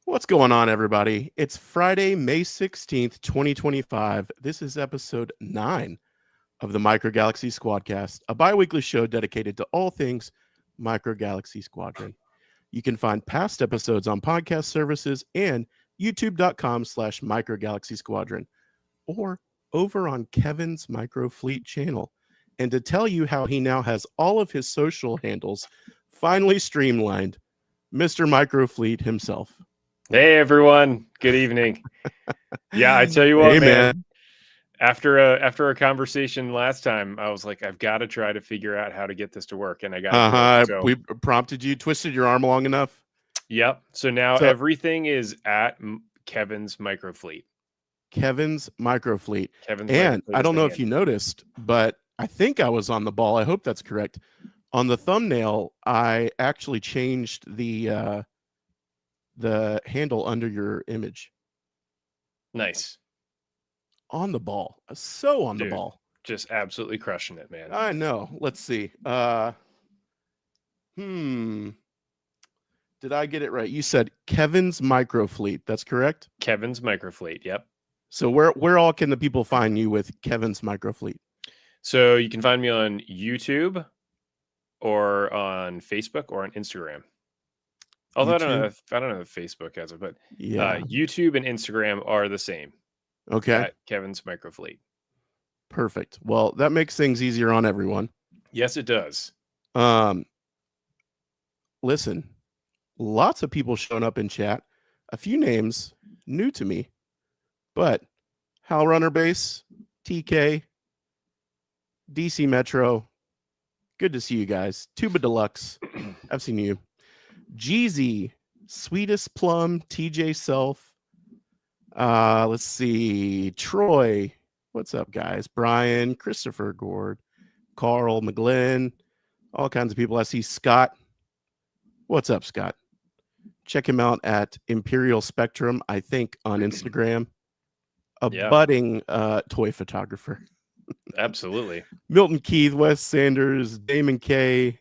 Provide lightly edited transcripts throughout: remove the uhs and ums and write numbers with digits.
What's going on, everybody? It's Friday, May 16th, 2025. This is episode 9 of the Micro Galaxy Squadcast, a bi-weekly show dedicated to all things Micro Galaxy Squadron. You can find past episodes on podcast services and youtube.com/Micro Galaxy Squadron or over on Kevin's Micro Fleet channel. And to tell you how he now has all of his social handles finally streamlined, Mr. Micro Fleet himself. Hey everyone, good evening. Yeah, I tell you what, Hey, man. After a conversation last time, I was like, I've got to try to figure out how to get this to work, and I got to do it. So, We prompted you, twisted your arm long enough. yep. So now So- everything is at Kevin's Microfleet. Kevin's Microfleet. Kevin's And Microfleet I is don't the know if hand. you noticed, but I think I was on the ball. I hope that's correct. On the thumbnail, I actually changed the handle under your image. Nice. On the ball. So on Dude. the ball. Just absolutely crushing it, man. I know. Let's see. Did I get it right? You said Kevin's Microfleet. That's correct? Kevin's Microfleet. Yep. So where all can the people find you with Kevin's Microfleet? So you can find me on YouTube or on Facebook or on Instagram. Although YouTube? I don't know if Facebook has it, but Yeah. YouTube and Instagram are the same. Okay. At Kevin's Microfleet. Perfect. Well, that makes things easier on everyone. Yes, it does. Listen, lots of people showing up in chat. A few names new to me, but Hal Runner Base, TK, DC Metro. Good to see you guys. Tuba Deluxe. I've seen you. Jeezy, Sweetest Plum, TJ Self. Let's see. Troy. What's up, guys? Brian, Christopher Gord, Carl, McGlynn, all kinds of people. I see Scott. What's up, Scott? Check him out at Imperial Spectrum, I think, on Instagram. A budding toy photographer. Absolutely. Milton Keith, Wes Sanders, Damon K.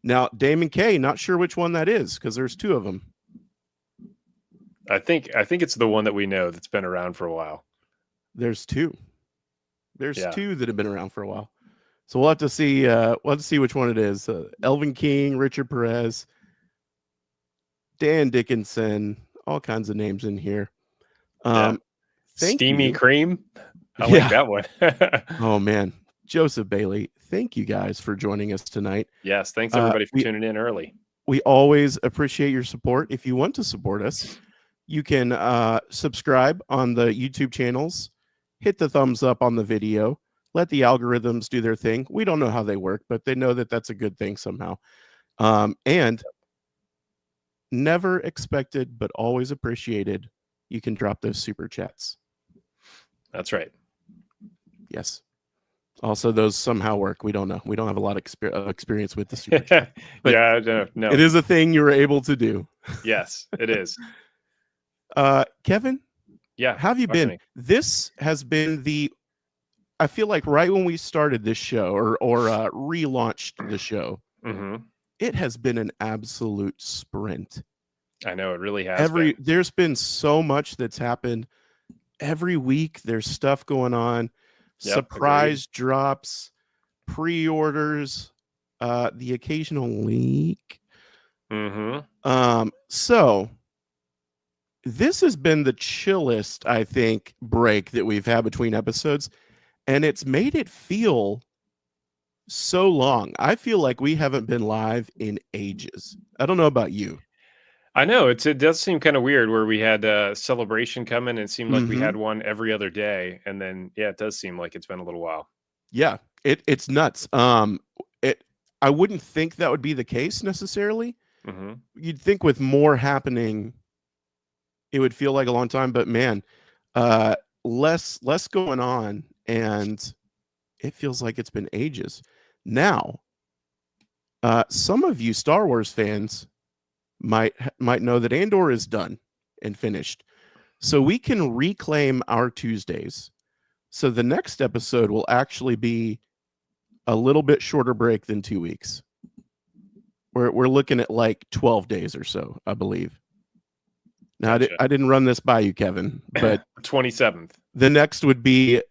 Now, Damon K, not sure which one that is because there's two of them. I think it's the one that we know that's been around for a while. There's two. There's two that have been around for a while. So we'll have to see. We'll have to see which one it is. Elvin King, Richard Perez, Dan Dickinson, all kinds of names in here. Steamy Cream. I like that one. Oh man, Joseph Bailey. Thank you guys for joining us tonight. Yes, thanks everybody for tuning in early. We always appreciate your support. If you want to support us, you can subscribe on the YouTube channels. Hit the thumbs up on the video. Let the algorithms do their thing. We don't know how they work, but they know that that's a good thing somehow. And never expected, but always appreciated, you can drop those super chats. That's right. Yes. Also, those somehow work. We don't know. We don't have a lot of experience with the super chat. But no. It is a thing you were able to do. Yes, it is. Kevin? Yeah. How have you been? This has been I feel like right when we started this show or relaunched the show, it has been an absolute sprint. I know it really has. There's been so much that's happened. Every week there's stuff going on. Yep, surprise drops, pre-orders, the occasional leak. So this has been the chillest, I think, break that we've had between episodes, and it's made it feel so long. I feel like we haven't been live in ages. I don't know about you. I know it does seem kind of weird where we had a celebration coming and it seemed like we had one every other day, and then it does seem like it's been a little while. Yeah, it's nuts. I wouldn't think that would be the case necessarily. You'd think with more happening, it would feel like a long time, but man, less going on, and it feels like it's been ages. Now, some of you Star Wars fans might know that Andor is done and finished, so we can reclaim our Tuesdays. So the next episode will actually be a little bit shorter break than 2 weeks. We're looking at like 12 days or so, I believe. Now, I didn't run this by you, Kevin, but 27th. The next would be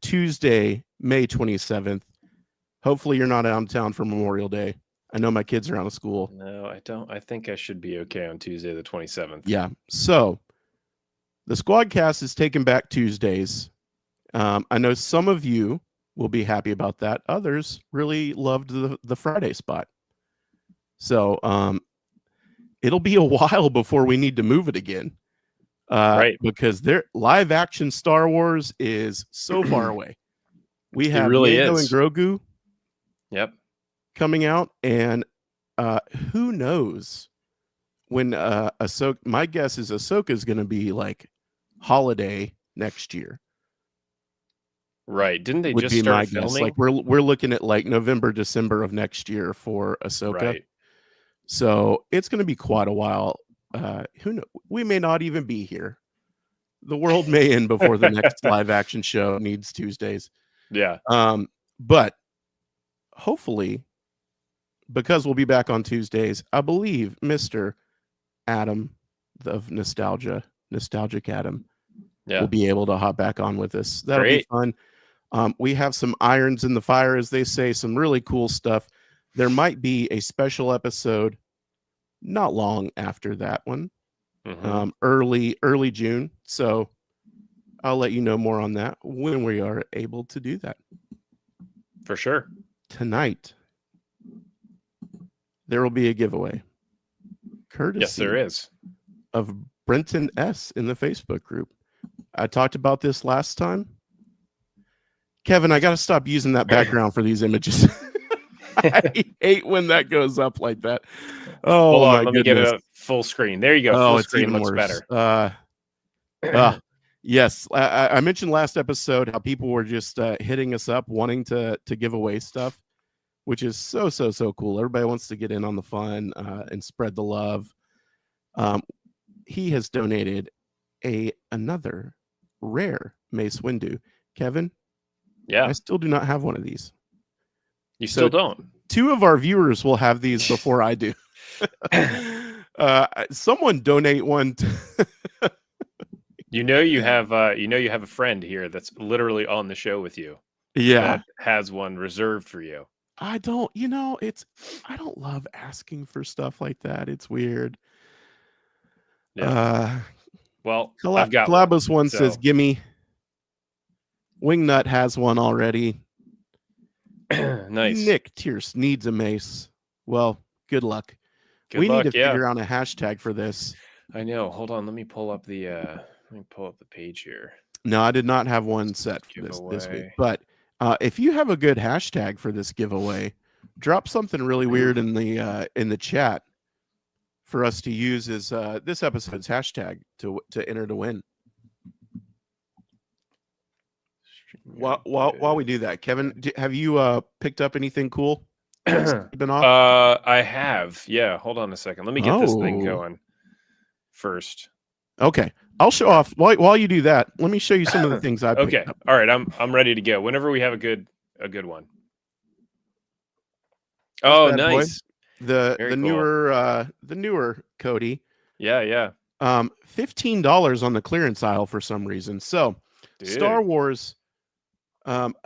Tuesday, May 27th. Hopefully, you're not out of town for Memorial Day. I know my kids are out of school. No, I don't. I think I should be okay on Tuesday, the 27th. Yeah. So the Squadcast is taking back Tuesdays. I know some of you will be happy about that. Others really loved the Friday spot. So it'll be a while before we need to move it again. Right. Because their live action Star Wars is so far away. We have Mando and Grogu. Yep. Coming out, and who knows when Ahsoka. My guess is Ahsoka is going to be like holiday next year. Right? Didn't they just start filming? Guess. Like we're looking at like November, December of next year for Ahsoka. Right. So it's going to be quite a while. Who knows? We may not even be here. The world may end before the next live action show needs Tuesdays. Yeah. But hopefully, because we'll be back on Tuesdays, I believe Mr. Adam of Nostalgic Adam, will be able to hop back on with us. That'll be fun. We have some irons in the fire, as they say, some really cool stuff. There might be a special episode not long after that one, early June. So I'll let you know more on that when we are able to do that. For sure. Tonight, there will be a giveaway. Courtesy, yes, there is, of Brenton S. in the Facebook group. I talked about this last time. Kevin, I got to stop using that background for these images. I hate when that goes up like that. Oh, hold on, my let goodness. me get it full screen. There you go. Full screen looks better. Yes, I mentioned last episode how people were just hitting us up wanting to give away stuff, which is so cool. Everybody wants to get in on the fun and spread the love. He has donated another rare Mace Windu. Kevin, I still do not have one of these. You still don't? 2 of our viewers will have these before I do. Someone donate one. You have a friend here that's literally on the show with you. Yeah, that has one reserved for you. I don't love asking for stuff like that. It's weird. Yeah. Well, I've got Collabos one says, "Gimme." Wingnut has one already. Nice. Nick Tierce needs a mace. Well, good luck. We need to figure out a hashtag for this. I know. Hold on. Let me pull up the page here. No, I did not have one set for this week. But if you have a good hashtag for this giveaway, drop something really weird in the chat for us to use as this episode's hashtag to enter to win. While we do that, Kevin, have you picked up anything cool? Been off? I have. Yeah. Hold on a second. Let me get this thing going first. Okay, I'll show off while you do that. Let me show you some of the things I picked up. All right, I'm ready to go. Whenever we have a good one. Oh, nice. The newer Cody. Yeah. $15 on the clearance aisle for some reason. So, dude. Star Wars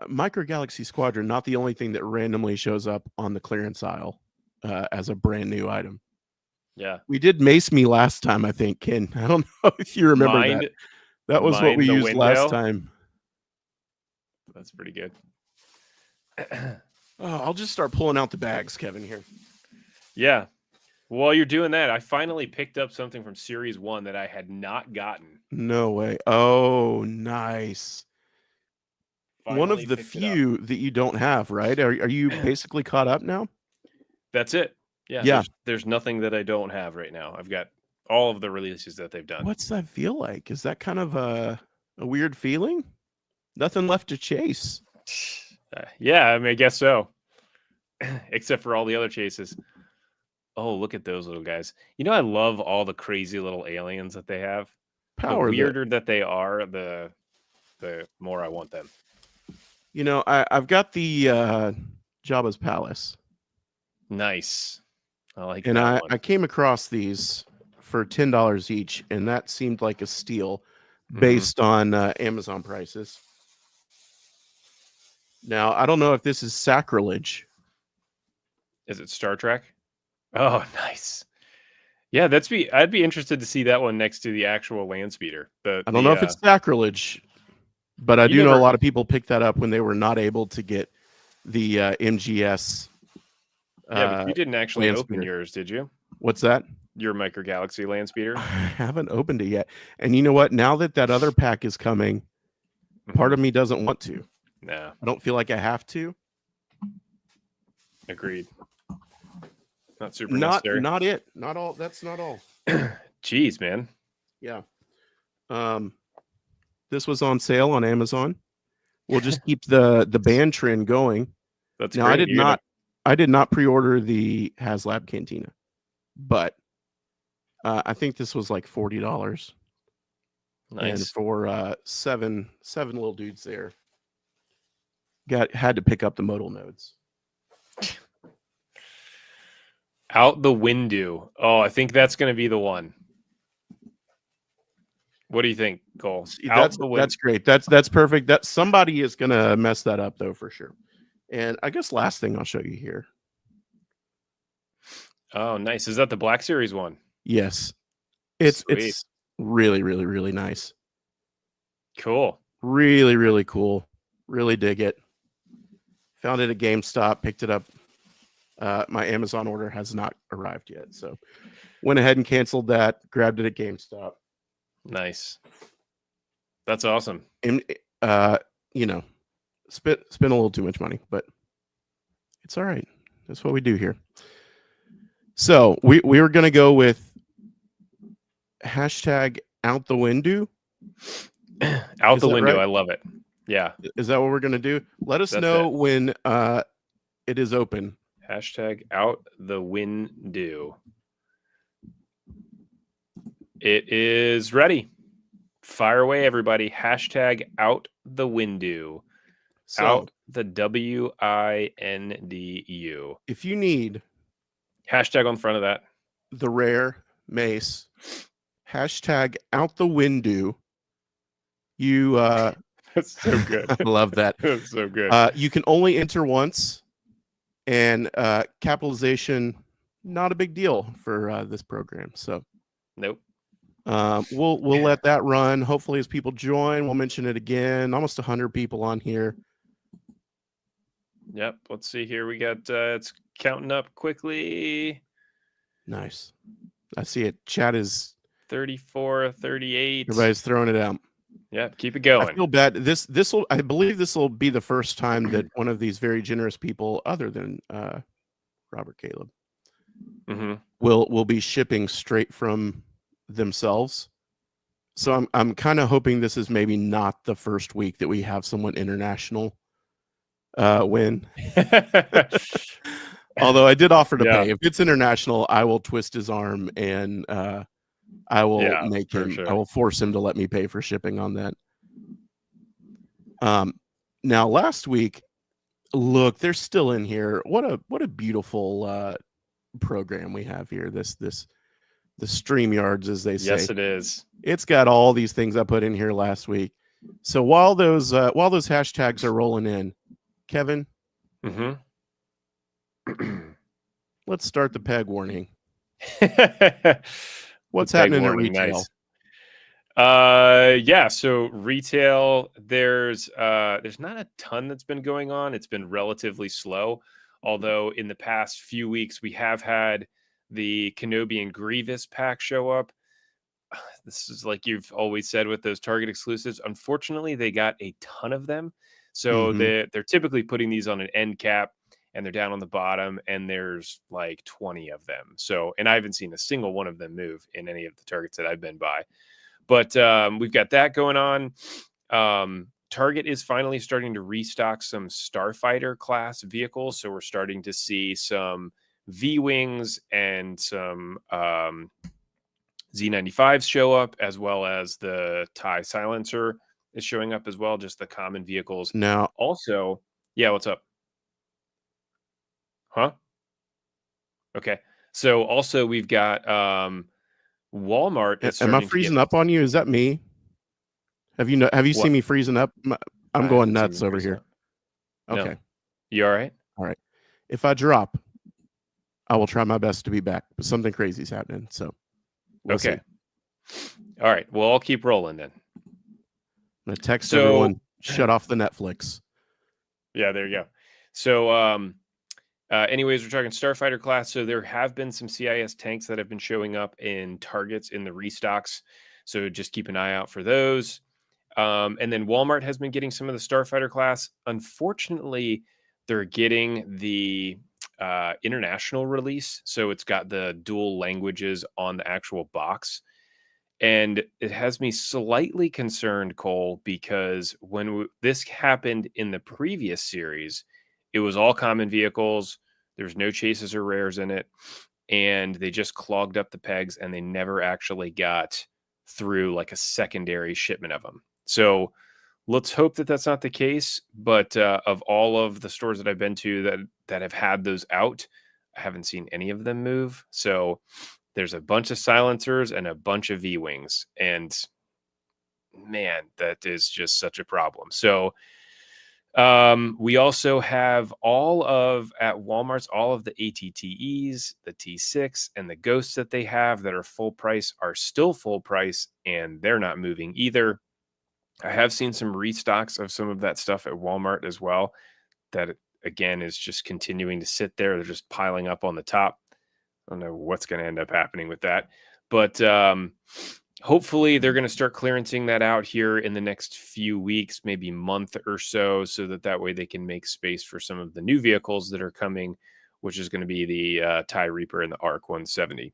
Micro Galaxy Squadron, not the only thing that randomly shows up on the clearance aisle as a brand new item. Yeah. We did Mace Me last time, I think, Ken. I don't know if you remember that. That was what we used last time. That's pretty good. I'll just start pulling out the bags, Kevin, here. Yeah. While you're doing that, I finally picked up something from Series 1 that I had not gotten. No way. Oh, nice. One of the few that you don't have, right? Are you basically caught up now? That's it. Yeah. There's nothing that I don't have right now. I've got all of the releases that they've done. What's that feel like? Is that kind of a weird feeling? Nothing left to chase. Yeah, I mean, I guess so. Except for all the other chases. Oh, look at those little guys. You know, I love all the crazy little aliens that they have. The weirder that they are, the more I want them. You know, I've got the Jabba's Palace. Nice. I like and that one. I came across these for $10 each, and that seemed like a steal based on Amazon prices. Now, I don't know if this is sacrilege. Is it Star Trek? Oh, nice. Yeah, I'd be interested to see that one next to the actual land speeder. I don't know if it's sacrilege, but I do know a lot of people picked that up when they were not able to get the MGS. Yeah, but you didn't actually open yours, did you? What's that? Your Micro Galaxy land speeder? I haven't opened it yet. And you know what? Now that other pack is coming, part of me doesn't want to. No. I don't feel like I have to. Agreed. Not super necessary. Not it. Not all. That's not all. Jeez, man. Yeah. This was on sale on Amazon. We'll just keep the band trend going. That's now, great. I did not pre-order the HasLab Cantina, but I think this was like $40. Nice. And for seven little dudes there, had to pick up the modal nodes. Out the window. Oh, I think that's going to be the one. What do you think, Cole? That's great. That's perfect. That somebody is going to mess that up though, for sure. And I guess last thing I'll show you here. Oh, nice. Is that the Black Series one? Yes. It's really, really, really nice. Cool. Really, really cool. Really dig it. Found it at GameStop, picked it up. My Amazon order has not arrived yet, so went ahead and canceled that, grabbed it at GameStop. Nice. That's awesome. And spent a little too much money, but it's all right. That's what we do here. So we were going to go with hashtag out the window. Out the window. Right? I love it. Yeah. Is that what we're going to do? Let us know when it is open. Hashtag out the window. It is ready. Fire away, everybody. Hashtag out the window. So, out the WINDU. If you need hashtag on the front of that, the rare mace, hashtag out the window. You that's so good. I love that. That's so good. You can only enter once, and capitalization not a big deal for this program. So nope. We'll let that run. Hopefully, as people join, we'll mention it again. Almost 100 people on here. Yep. Let's see here. We got it's counting up quickly. Nice. I see it. Chat is 34, 38. Everybody's throwing it out. Yeah, keep it going. I feel bad. I believe this will be the first time that one of these very generous people, other than Robert Caleb, will be shipping straight from themselves. So I'm kind of hoping this is maybe not the first week that we have someone international win. Although I did offer to pay. If it's international, I will twist his arm and I will make him. Sure. I will force him to let me pay for shipping on that. Now last week, look, they're still in here. What a beautiful program we have here. The StreamYards, as they say. Yes, it is. It's got all these things I put in here last week. So while those hashtags are rolling in, Kevin, let's start the peg warning. What's happening at retail? Nice. So retail, there's not a ton that's been going on. It's been relatively slow. Although in the past few weeks we have had the Kenobi and Grievous pack show up. This is like you've always said with those Target exclusives. Unfortunately, they got a ton of them. So they're typically putting these on an end cap and they're down on the bottom and there's like 20 of them. So, and I haven't seen a single one of them move in any of the Targets that I've been by. But we've got that going on. Target is finally starting to restock some Starfighter class vehicles. So we're starting to see some V-Wings and some Z95s show up, as well as the TIE Silencer is showing up as well, just the common vehicles. Now, also, what's up? Huh? Okay. So also we've got Walmart is Am I starting to freezing get. up on you? Is that me? Have you What? seen me freezing up? I'm I going haven't seen nuts you over freeze here. up. Okay. No. You all right? All right. If I drop, I will try my best to be back, but something crazy is happening. So we'll Okay. see. All right. Well, I'll keep rolling then. I'm going to text So, everyone, shut off the Netflix. Yeah, there you go. So, anyways, we're talking Starfighter class. So there have been some CIS tanks that have been showing up in targets in the restocks. So just keep an eye out for those. And then Walmart has been getting some of the Starfighter class. Unfortunately, they're getting the international release. So it's got the dual languages on the actual box. And it has me slightly concerned, Cole, because when this happened in the previous series, it was all common vehicles. There was no chases or rares in it. And they just clogged up the pegs and they never actually got through like a secondary shipment of them. So let's hope that that's not the case. But of all of the stores that I've been to that have had those out, I haven't seen any of them move. So there's a bunch of silencers and a bunch of V-wings. And man, that is just such a problem. So we also have at Walmart's, all of the ATTEs, the T6, and the Ghosts that they have that are full price are still full price, and they're not moving either. I have seen some restocks of some of that stuff at Walmart as well. That again is just continuing to sit there. They're just piling up on the top. I don't know what's going to end up happening with that, but hopefully they're going to start clearancing that out here in the next few weeks, maybe month or so that way they can make space for some of the new vehicles that are coming, which is going to be the TIE Reaper and the ARC 170.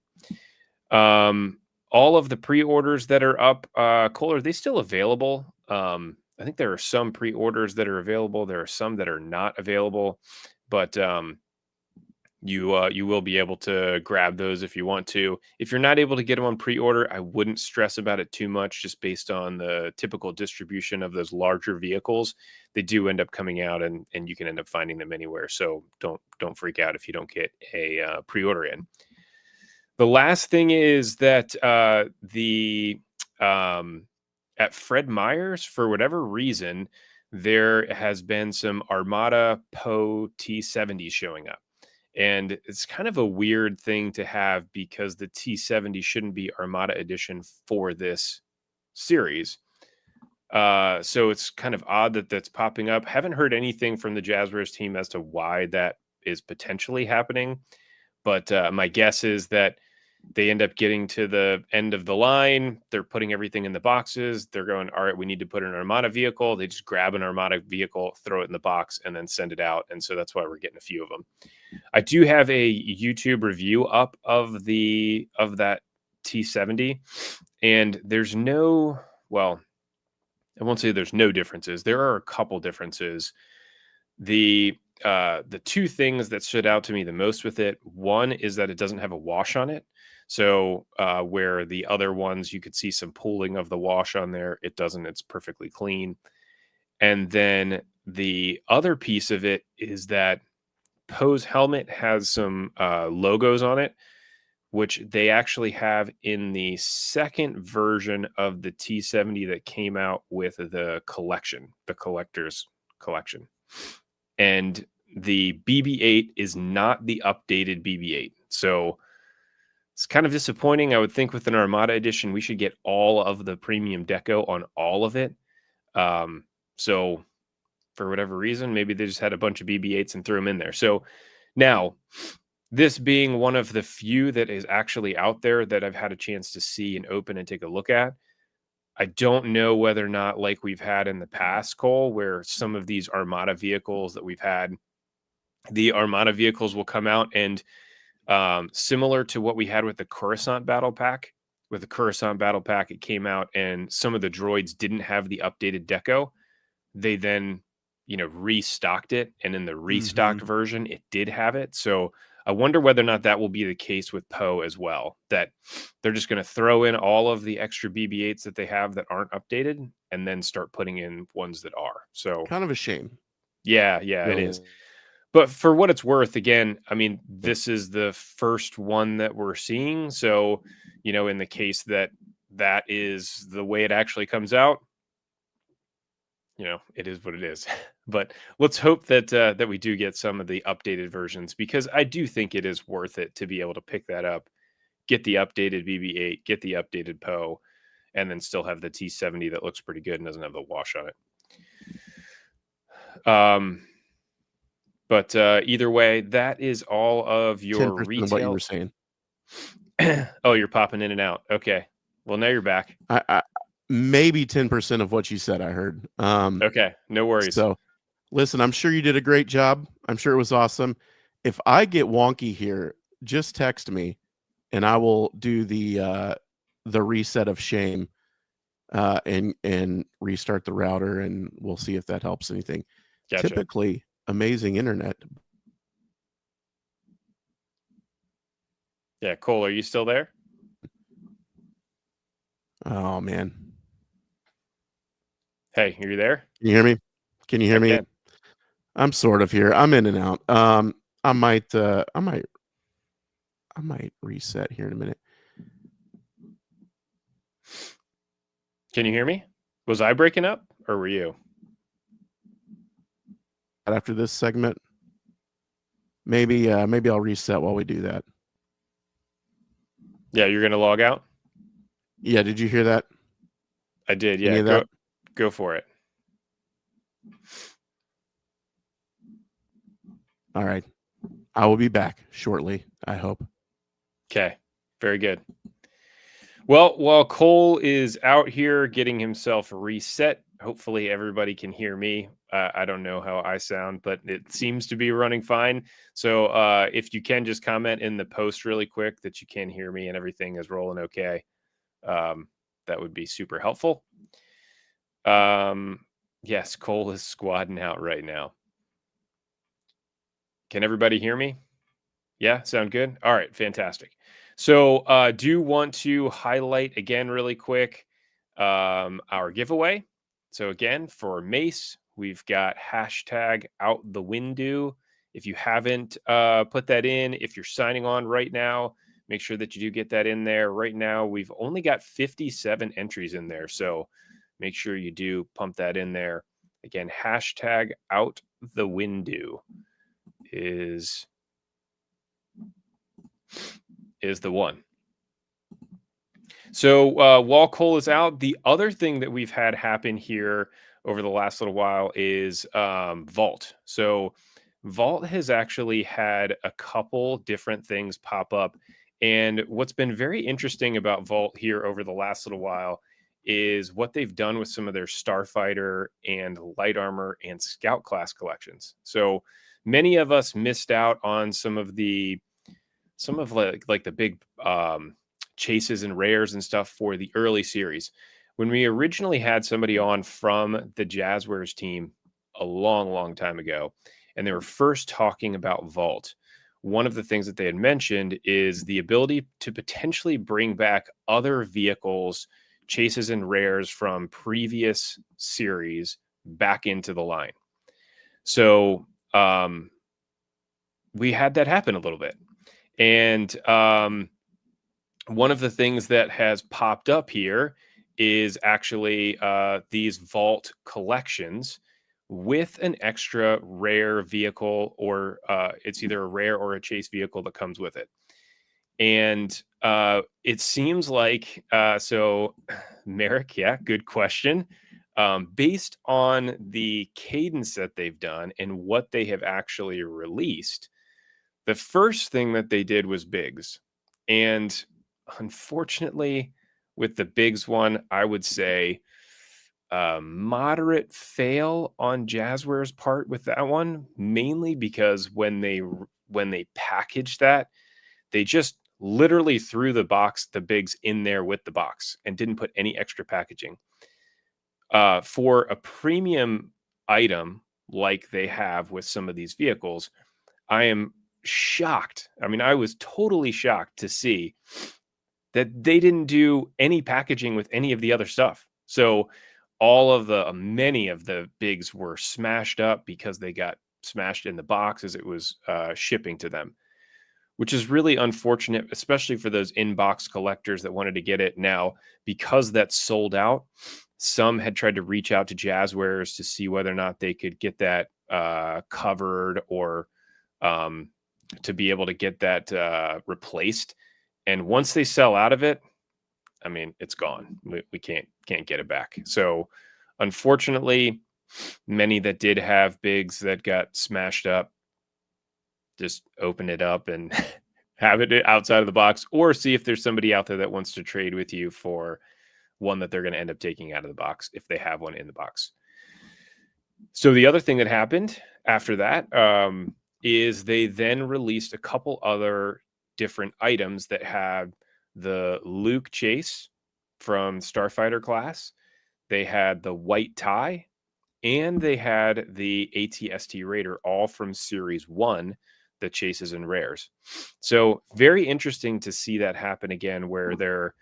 All of the pre-orders that are up, Cole, are they still available? I think there are some pre-orders that are available. There are some that are not available, but you will be able to grab those if you want to. If you're not able to get them on pre-order, I wouldn't stress about it too much, just based on the typical distribution of those larger vehicles. They do end up coming out, and you can end up finding them anywhere. So don't freak out if you don't get a pre-order in. The last thing is that at Fred Meyer's, for whatever reason, there has been some Armada Poe T70 showing up. And it's kind of a weird thing to have because the T70 shouldn't be Armada Edition for this series. So it's kind of odd that that's popping up. Haven't heard anything from the Jazzwares team as to why that is potentially happening. But my guess is that they end up getting to the end of the line. They're putting everything in the boxes. They're going, all right, we need to put an Armada vehicle. They just grab an Armada vehicle, throw it in the box, and then send it out. And so that's why we're getting a few of them. I do have a YouTube review up of that T70, and there's no, well, I won't say there's no differences. There are a couple differences. The two things that stood out to me the most with it, one is that it doesn't have a wash on it. So where the other ones, you could see some pooling of the wash on there, it doesn't. It's perfectly clean. And then the other piece of it is that Poe's helmet has some logos on it, which they actually have in the second version of the T70 that came out with the collection, the collector's collection. And the BB-8 is not the updated BB-8. So it's kind of disappointing. I would think with an Armada edition, we should get all of the premium deco on all of it. So for whatever reason, maybe they just had a bunch of BB-8s and threw them in there. So now, this being one of the few that is actually out there that I've had a chance to see and open and take a look at, I don't know whether or not, like we've had in the past, Cole, where some of these Armada vehicles that we've had, the Armada vehicles will come out and similar to what we had with the Coruscant Battle Pack. With the Coruscant Battle Pack, it came out and some of the droids didn't have the updated deco. They then, restocked it, and in the restocked version, it did have it. So I wonder whether or not that will be the case with Poe as well, that they're just going to throw in all of the extra BB-8s that they have that aren't updated and then start putting in ones that are. So kind of a shame. Yeah, it is. But for what it's worth, again, I mean, this is the first one that we're seeing. So, in the case that that is the way it actually comes out, it is what it is. But let's hope that that we do get some of the updated versions, because I do think it is worth it to be able to pick that up, get the updated BB-8, get the updated Poe, and then still have the T-70 that looks pretty good and doesn't have the wash on it. But either way, that is all of your 10% of what you retail. were saying. Oh, you're popping in and out. Okay. Well, now you're back. I maybe 10% of what you said I heard. Okay. No worries. So listen, I'm sure you did a great job. I'm sure it was awesome. If I get wonky here, just text me and I will do the reset of shame and restart the router, and we'll see if that helps anything. Gotcha. Typically, amazing internet. Yeah, Cole, are you still there? Oh man. Hey, are you there? Can you hear me? Can you hear me? Can. I'm sort of here. I'm in and out. I might reset here in a minute. Can you hear me? Was I breaking up or were you? After this segment, maybe I'll reset while we do that. Yeah, you're going to log out? Yeah, did you hear that? I did, yeah. Go for it. All right. I will be back shortly, I hope. Okay, very good. Well, while Cole is out here getting himself reset, hopefully everybody can hear me. I don't know how I sound, but it seems to be running fine. So if you can just comment in the post really quick that you can hear me and everything is rolling okay, that would be super helpful. Yes, Cole is squadding out right now. Can everybody hear me? Yeah, sound good? All right, fantastic. So do want to highlight again really quick our giveaway. So again, for Mace, we've got hashtag out the window. If you haven't put that in, if you're signing on right now, make sure that you do get that in there. Right now, we've only got 57 entries in there. So make sure you do pump that in there. Again, hashtag out the window is the one. So while Cole is out, the other thing that we've had happen here over the last little while is Vault. So Vault has actually had a couple different things pop up. And what's been very interesting about Vault here over the last little while is what they've done with some of their Starfighter and Light Armor and Scout class collections. So many of us missed out on some of the big chases and rares and stuff for the early series. When we originally had somebody on from the Jazzwares team a long, long time ago, and they were first talking about Vault, one of the things that they had mentioned is the ability to potentially bring back other vehicles, chases and rares from previous series back into the line. So we had that happen a little bit. And one of the things that has popped up here is actually these Vault collections with an extra rare vehicle, or it's either a rare or a chase vehicle that comes with it. And it seems like, so Merrick, yeah, good question. Based on the cadence that they've done and what they have actually released, the first thing that they did was Biggs. And unfortunately, with the Biggs one, I would say moderate fail on Jazzware's part with that one, mainly because when they packaged that, they just literally threw the Biggs in there with the box and didn't put any extra packaging. For a premium item like they have with some of these vehicles, I am shocked. I mean, I was totally shocked to see that they didn't do any packaging with any of the other stuff. So many of the Bigs were smashed up because they got smashed in the box as it was shipping to them, which is really unfortunate, especially for those in-box collectors that wanted to get it. Now, because that's sold out, some had tried to reach out to Jazzwares to see whether or not they could get that covered or to be able to get that replaced. And once they sell out of it, I mean, it's gone. We can't get it back. So unfortunately, many that did have bigs that got smashed up, just open it up and have it outside of the box, or see if there's somebody out there that wants to trade with you for one that they're going to end up taking out of the box if they have one in the box. So the other thing that happened after that is they then released a couple other different items that had the Luke chase from Starfighter class. They had the white tie, and they had the AT-ST Raider, all from Series 1, the chases and rares. So very interesting to see that happen again, where they're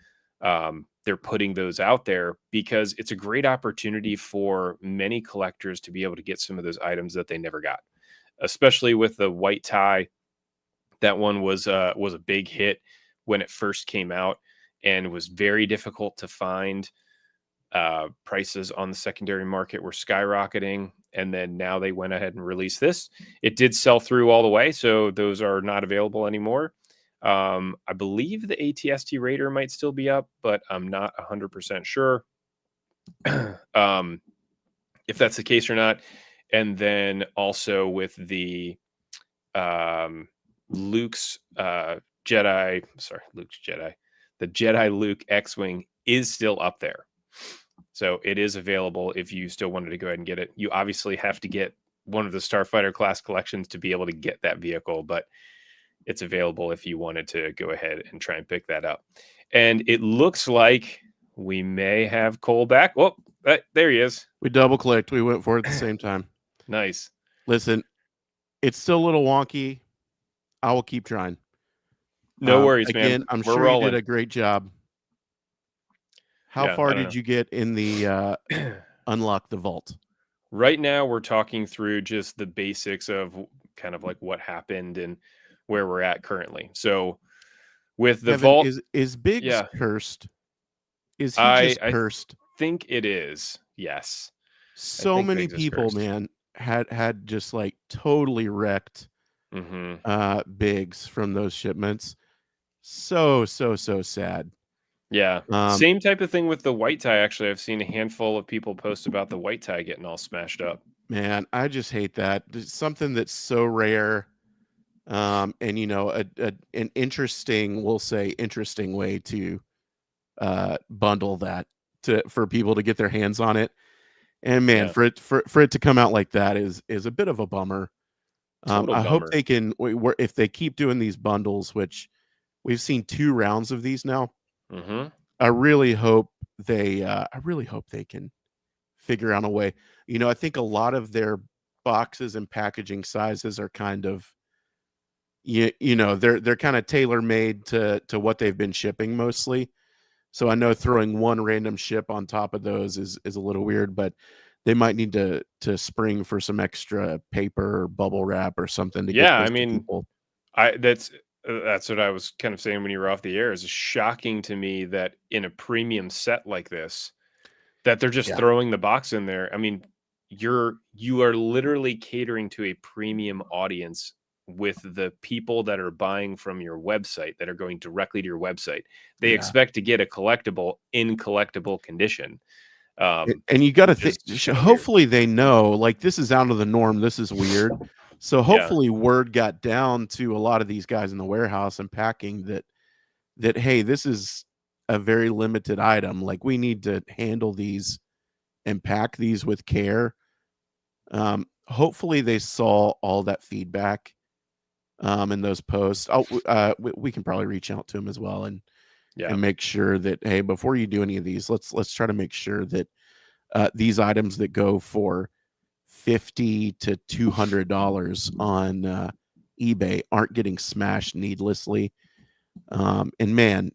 putting those out there, because it's a great opportunity for many collectors to be able to get some of those items that they never got, especially with the white tie. That one was a big hit when it first came out and was very difficult to find. Prices on the secondary market were skyrocketing, and then now they went ahead and released this. It did sell through all the way, so those are not available anymore. I believe the AT-ST Raider might still be up, but I'm not 100% sure if that's the case or not. And then also with the Luke's Jedi, the Jedi Luke X-Wing is still up there. So it is available if you still wanted to go ahead and get it. You obviously have to get one of the Starfighter class collections to be able to get that vehicle, but it's available if you wanted to go ahead and try and pick that up. And it looks like we may have Cole back. Oh, there he is. We double clicked. We went for it at the same time. Nice. Listen, it's still a little wonky. I will keep trying. No worries, again, man. I'm sure you did a great job. How far did you get in the unlock the vault? Right now, we're talking through just the basics of kind of like what happened and where we're at currently. So with the Kevin, vault, is Biggs cursed? Is he just cursed? I think it is. Yes. So many people, man, had just like totally wrecked Biggs from those shipments. So sad. Yeah. Same type of thing with the white tie. Actually, I've seen a handful of people post about the white tie getting all smashed up. Man, I just hate that. It's something that's so rare. And you know, an interesting, we'll say interesting way to bundle that for people to get their hands on it. And man, for it to come out like that is a bit of a bummer. I hope they can, if they keep doing these bundles, which we've seen 2 rounds of these now. I really hope they can figure out a way. You know, I think a lot of their boxes and packaging sizes are kind of, you know, they're kind of tailor made to what they've been shipping mostly. So I know throwing one random ship on top of those is a little weird, but they might need to spring for some extra paper or bubble wrap or something to get those to people. That's what I was kind of saying when you were off the air. It's shocking to me that in a premium set like this, that they're just throwing the box in there. I mean, you are literally catering to a premium audience with the people that are buying from your website, that are going directly to your website. They expect to get a collectible in collectible condition. And you got to think, hopefully they know, like, this is out of the norm. This is weird. So hopefully word got down to a lot of these guys in the warehouse and packing that, hey, this is a very limited item. Like, we need to handle these and pack these with care. Hopefully they saw all that feedback in those posts. We can probably reach out to them as well and make sure that, hey, before you do any of these, let's try to make sure that these items that go for $50 to $200 on eBay aren't getting smashed needlessly. And man,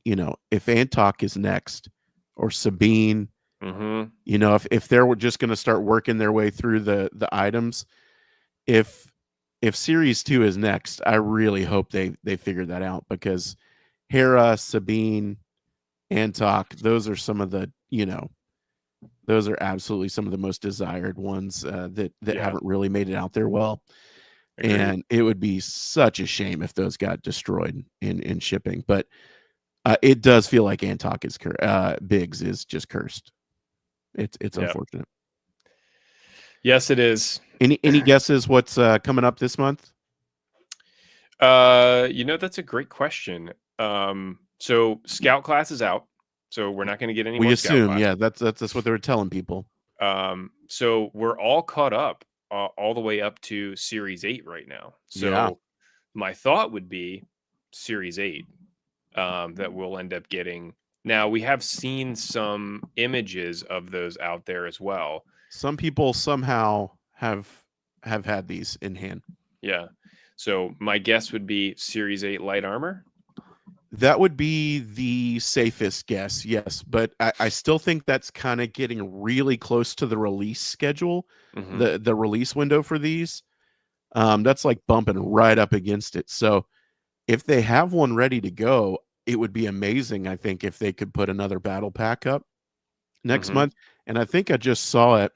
you know, if Antok is next, or Sabine, you know, if they were just going to start working their way through the items, if Series 2 is next, I really hope they figure that out, because Hera, Sabine, Antok, those are some of the, those are absolutely some of the most desired ones that haven't really made it out there well. Agreed. And it would be such a shame if those got destroyed in shipping. But it does feel like Antok is Biggs is just cursed. It's unfortunate. Yes, it is. Any guesses what's coming up this month? That's a great question. So Scout class is out, so we're not going to get any more Scout class. Yeah, that's what they were telling people. So we're all caught up all the way up to Series 8 right now. So my thought would be Series 8 that we'll end up getting. Now, we have seen some images of those out there as well. Some people somehow have had these in hand. Yeah. So my guess would be Series 8 light armor. That would be the safest guess, yes. But I still think that's kind of getting really close to the release schedule, the release window for these. That's like bumping right up against it. So if they have one ready to go, it would be amazing, I think, if they could put another battle pack up next month. And I think I just saw it.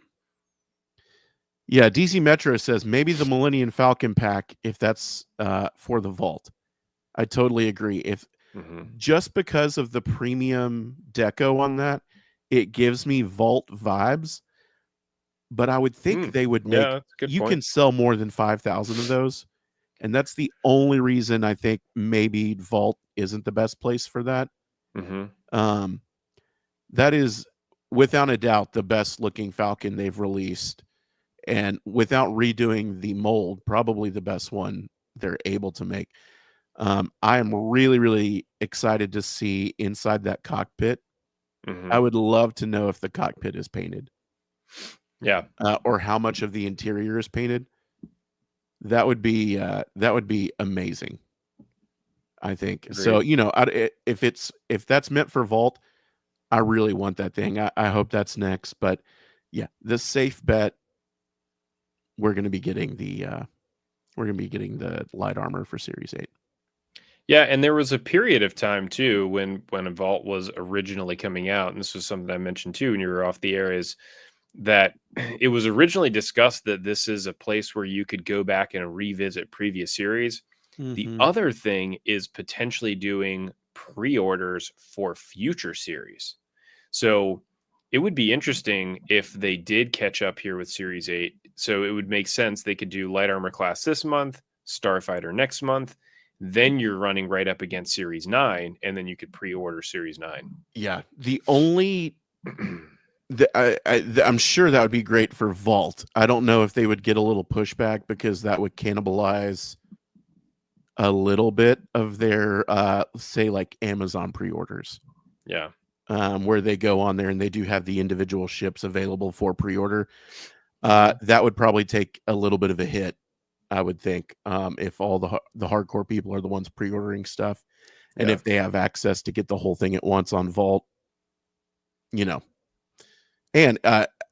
Yeah, DC Metro says maybe the Millennium Falcon pack, if that's for the Vault. I totally agree. If just because of the premium deco on that, it gives me Vault vibes. But I would think they would make you can sell more than 5,000 of those. And that's the only reason I think maybe Vault isn't the best place for that. That is without a doubt the best looking Falcon they've released. And without redoing the mold, probably the best one they're able to make. I am really, really excited to see inside that cockpit. I would love to know if the cockpit is painted. Yeah. Or how much of the interior is painted. That would be amazing, I think. Agreed. So, if that's meant for Vault, I really want that thing. I hope that's next. But yeah, the safe bet, we're going to be getting the light armor for Series 8. Yeah, and there was a period of time too when a Vault was originally coming out, and this was something I mentioned too when you were off the air, is that it was originally discussed that this is a place where you could go back and revisit previous series. The other thing is potentially doing pre-orders for future series. So it would be interesting if they did catch up here with Series 8. So it would make sense they could do Light Armor class this month, Starfighter next month. Then you're running right up against Series 9, and then you could pre-order Series 9. Yeah. The only... I'm sure that would be great for Vault. I don't know if they would get a little pushback because that would cannibalize a little bit of their, say, like Amazon pre-orders. Yeah. Where they go on there and they do have the individual ships available for pre-order. That would probably take a little bit of a hit, I would think, if all the hardcore people are the ones pre-ordering stuff, and if they have access to get the whole thing at once on Vault, And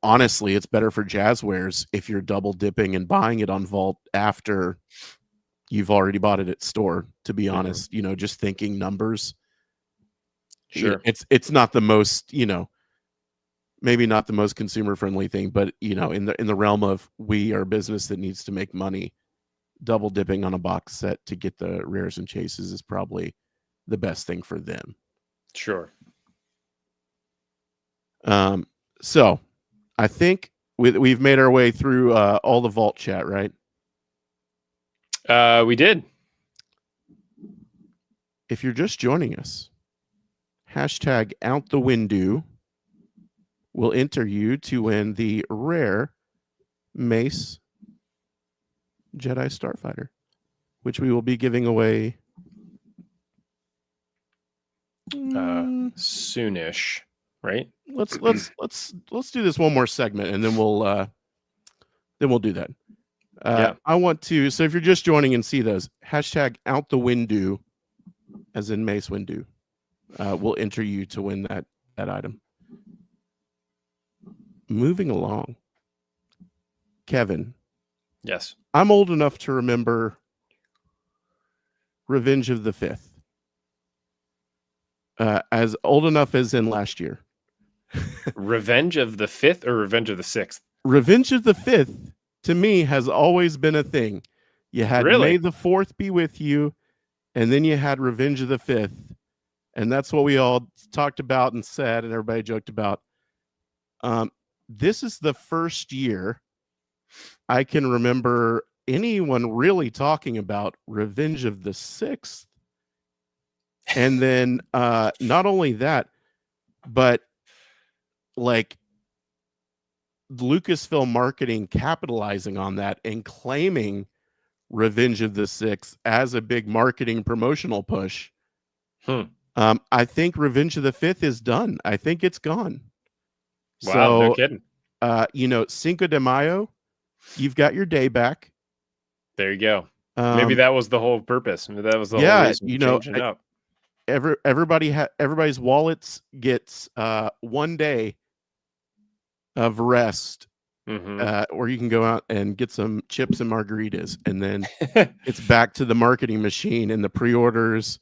honestly, it's better for Jazzwares if you're double dipping and buying it on Vault after you've already bought it at store, to be honest. Just thinking numbers. Sure. It's not the most, maybe not the most consumer friendly thing, but in the realm of we are a business that needs to make money, double dipping on a box set to get the rares and chases is probably the best thing for them. Sure. So I think we've made our way through all the Vault chat, right? We did. If you're just joining us, #OutTheWindow will enter you to win the rare Mace Jedi Starfighter, which we will be giving away soonish, right? Let's do this one more segment and then we'll do that. I want to, so if you're just joining and see those, #OutTheWindow, as in Mace Windu, will enter you to win that item. Moving along, Kevin, Yes. I'm old enough to remember Revenge of the Fifth. As old enough as in last year. Revenge of the Fifth or Revenge of the Sixth? Revenge of the Fifth, to me, has always been a thing. You had May the 4th be with you, and then you had Revenge of the Fifth. And that's what we all talked about and said, and everybody joked about. This is the first year I can remember anyone really talking about Revenge of the Sixth. And then not only that, but like Lucasfilm marketing capitalizing on that and claiming Revenge of the Sixth as a big marketing promotional push. I think Revenge of the Fifth is done. I think it's gone. Wow, no kidding. Cinco de Mayo, you've got your day back. There you go. Maybe that was the whole purpose. Maybe that was the whole reason changing up. Everybody's wallets gets 1 day of rest, where you can go out and get some chips and margaritas, and then it's back to the marketing machine and the pre-orders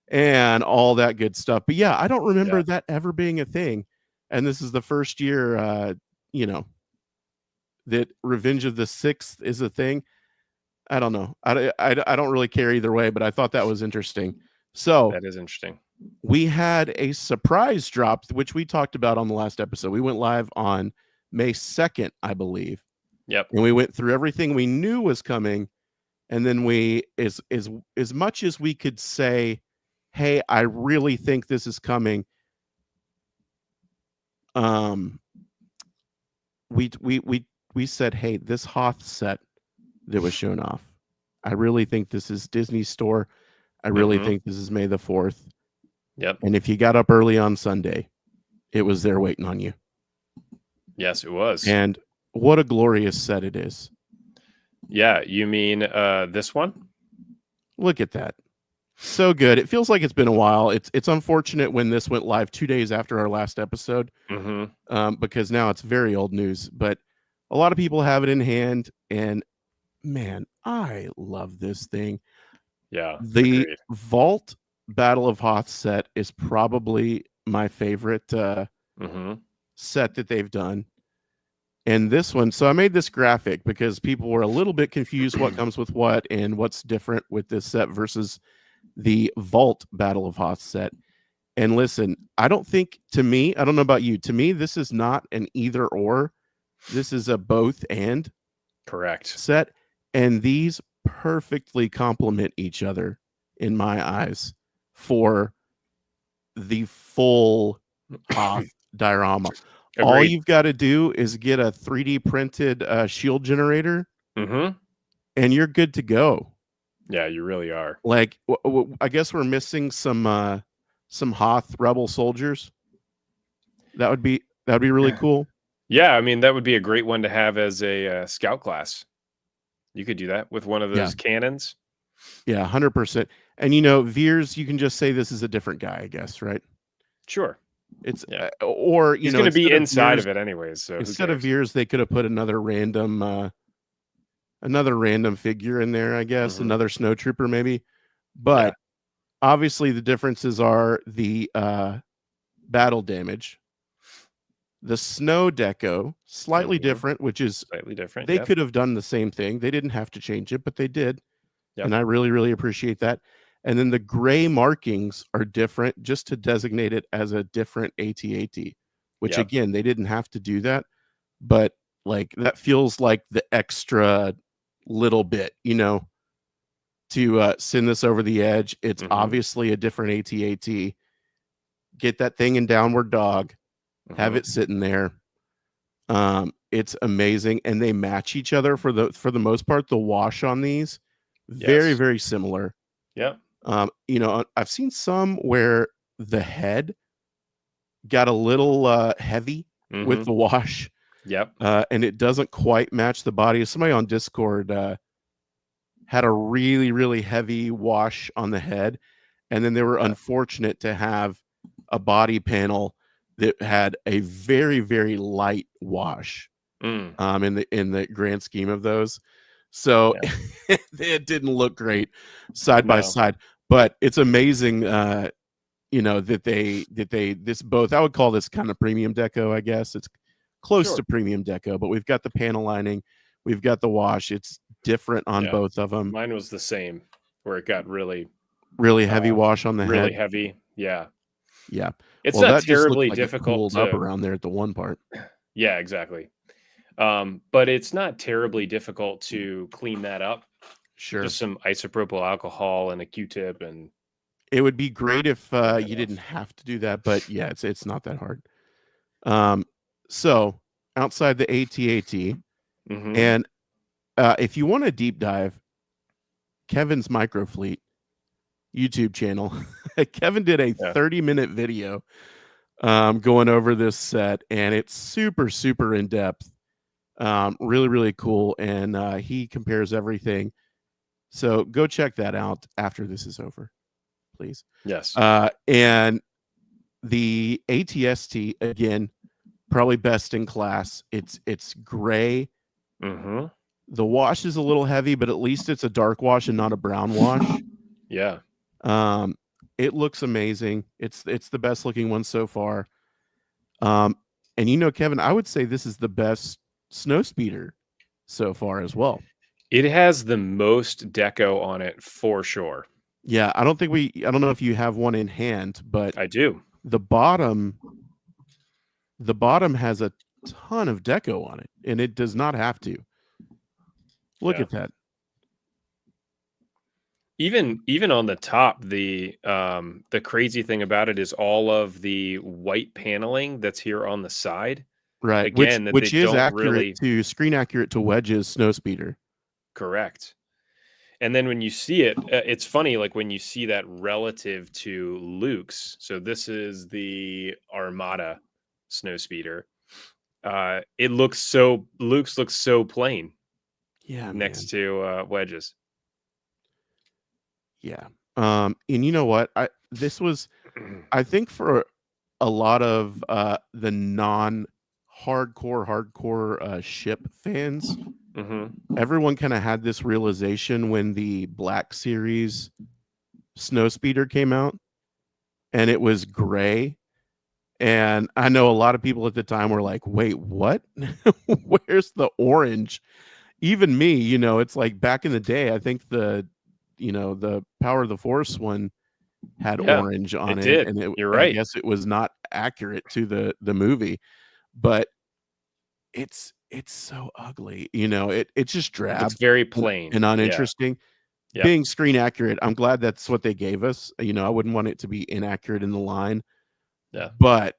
and all that good stuff. But yeah, I don't remember that ever being a thing, and this is the first year, that Revenge of the Sixth is a thing. I don't know. I don't really care either way, but I thought that was interesting. So that is interesting. We had a surprise drop, which we talked about on the last episode. We went live on May 2nd, I believe. Yep. And we went through everything we knew was coming. And then we, as much as we could say, hey, I really think this is coming. We said, hey, this Hoth set that was shown off, I really think this is Disney's store. I really think this is May the 4th. Yep. And if you got up early on Sunday, it was there waiting on you. Yes, it was. And what a glorious set it is. Yeah, you mean this one? Look at that. So good. It feels like it's been a while. It's unfortunate when this went live 2 days after our last episode, because now it's very old news. But a lot of people have it in hand, and man, I love this thing. Yeah. The agreed. Vault Battle of Hoth set is probably my favorite set that they've done. And this one, so I made this graphic because people were a little bit confused what comes with what and what's different with this set versus the Vault Battle of Hoth set. And listen, I don't know about you, to me, this is not an either or. This is a both and set. And these perfectly complement each other in my eyes for the full Hoth diorama. Agreed. All you've got to do is get a 3D printed shield generator, and you're good to go. Yeah, you really are. Like, I guess we're missing some Hoth Rebel soldiers. That would be really cool. Yeah, I mean, that would be a great one to have as a scout class. You could do that with one of those cannons. Yeah, 100%. And Veers, you can just say this is a different guy, I guess, right? Sure. It's or he's going to be inside of it anyways. So instead of Veers, they could have put another random figure in there, I guess, another snowtrooper maybe. But obviously, the differences are the battle damage, the snow deco, slightly different, which is slightly different. They could have done the same thing. They didn't have to change it, but they did, and I really, really appreciate that. And then the gray markings are different just to designate it as a different AT-AT, which again, they didn't have to do that. But like that feels like the extra little bit, to send this over the edge. It's obviously a different AT-AT. Get that thing in downward dog, have it sitting there. It's amazing. And they match each other for the most part. The wash on these, very, very similar. Yeah. I've seen some where the head got a little heavy with the wash. Yep. And it doesn't quite match the body. Somebody on Discord had a really, really heavy wash on the head. And then they were unfortunate to have a body panel that had a very, very light wash in the grand scheme of those. So Yeah. it didn't look great side by No. side. But it's amazing, you know, that they this both. I would call this kind of premium deco. I guess it's close Sure. to premium deco, but we've got the panel lining, we've got the wash. It's different on Yeah. both of them. Mine was the same, where it got really Heavy wash on the really head. heavy. Yeah. Yeah. It's Well, not that just looks terribly like it difficult cooled up to around there at the one part. Yeah, exactly. But it's not terribly difficult to clean that up. Sure. Just some isopropyl alcohol and a Q-tip, and it would be great if you enough. didn't have to do that, but yeah, it's not that hard. So outside the AT-AT, Mhm. and if you want a deep dive, Kevin's Microfleet YouTube channel, Kevin did a Yeah. 30-minute video going over this set, and it's super, super in depth. Really, really cool. And he compares everything. So go check that out after this is over, please. Yes. And the ATST, again, probably best in class. It's gray. Mhm. The wash is a little heavy, but at least it's a dark wash and not a brown wash. Yeah. It looks amazing. It's the best looking one so far. And you know, Kevin, I would say this is the best snow speeder so far as well. It has the most deco on it for sure. Yeah, I don't know if you have one in hand, but I do. the bottom has a ton of deco on it, and it does not have to. Look at that. Even on the top, the crazy thing about it is all of the white paneling that's here on the side. Right, Again, that which they is don't accurate really to screen accurate to Wedge's snow speeder. correct. And then when you see it, it's funny, like when you see that relative to Luke's. So this is the Armada snow speeder. It looks so Luke's looks so plain. Yeah, next man. to Wedge's. Yeah. And you know what? I think for a lot of the hardcore ship fans, everyone kind of had this realization when the Black Series snow speeder came out, and it was gray. And I know a lot of people at the time were like, "Wait, what? Where's the orange?" Even me, you know, it's like back in the day, I think the Power of the Force one had orange on it it, did. and You're I right. guess it was not accurate to the movie, but it's so ugly, you know, it's just It drab looks very and plain. Yeah. uninteresting. Yeah. Being screen accurate, I'm glad that's what they gave us. You know, I wouldn't want it to be inaccurate in the line. Yeah. But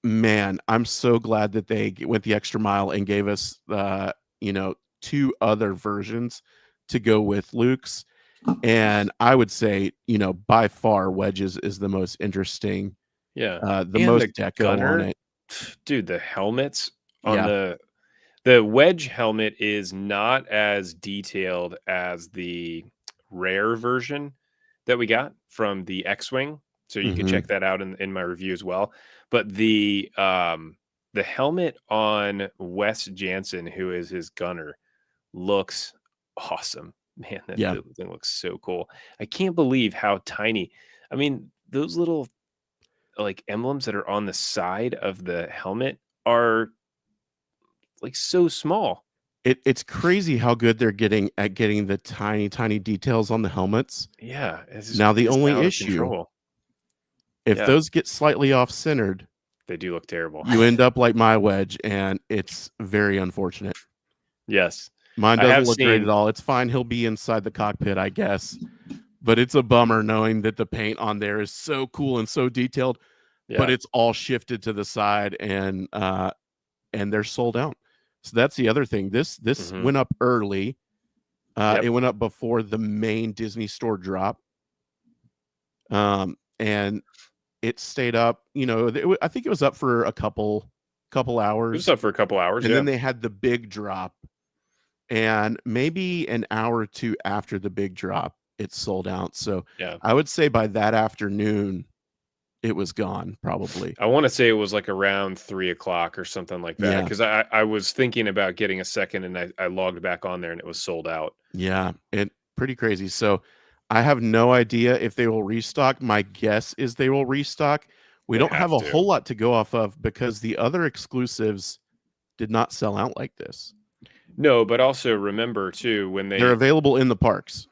man, I'm so glad that they went the extra mile and gave us you know, 2 other versions to go with Luke's. And I would say, you know, by far Wedge's is the most interesting. Yeah. The And most the deco on gunner, it. dude, the helmets on Yeah. the Wedge helmet is not as detailed as the rare version that we got from the X-Wing. So you can Mhm. check that out in my review as well. But the helmet on Wes Jansen, who is his gunner, looks awesome. Man, that Yeah. thing looks so cool. I can't believe how tiny. I mean, those little like emblems that are on the side of the helmet are like so small. It's crazy how good they're getting at getting the tiny, tiny details on the helmets. Yeah, it's Now the just only out of issue, control. if Yeah, those get slightly off-centered, they do look terrible. you end up like my Wedge, and it's very unfortunate. Yes. Mine I doesn't have look great at seen all. It's fine, he'll be inside the cockpit, I guess, but it's a bummer knowing that the paint on there is so cool and so detailed, but yeah. it's all shifted to the side, and they're sold out. So that's the other thing. This Mhm. went up early. Yep. It went up before the main Disney Store drop. And it stayed up, you know, I think it was up for a couple It was hours, up for a couple hours, and yeah. then they had the big drop, and maybe an hour or 2 after the big drop, it sold out. So Yeah. I would say by that afternoon, it was gone probably. I want to say it was like around 3:00 or something like that. Yeah. Because I was thinking about getting a second, and I logged back on there, and it was sold out. Yeah, it pretty crazy. So I have no idea if they will restock. My guess is they will restock. We don't have a whole lot to go off of because the other exclusives did not sell out like this. No, but also remember too, when they're available in the parks.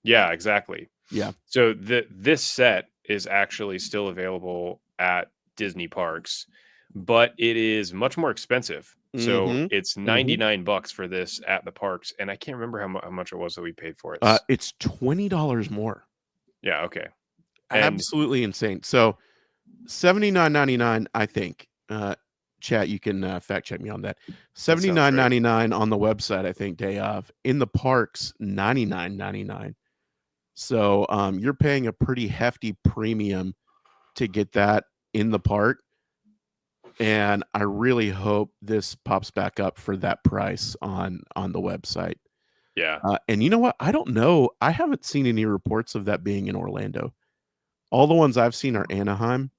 Yeah, exactly. Yeah. So this set is actually still available at Disney parks, but it is much more expensive. So it's $99 for this at the parks, and I can't remember how much it was that we paid for it. It's $20 more. Yeah, okay. Absolutely insane. So $79.99, I think. Chat, you can fact check me on that. $79.99 on the website, I think, day of. In the parks, $99.99. So you're paying a pretty hefty premium to get that in the park. And I really hope this pops back up for that price on the website. Yeah. And you know what? I don't know. I haven't seen any reports of that being in Orlando. All the ones I've seen are Anaheim.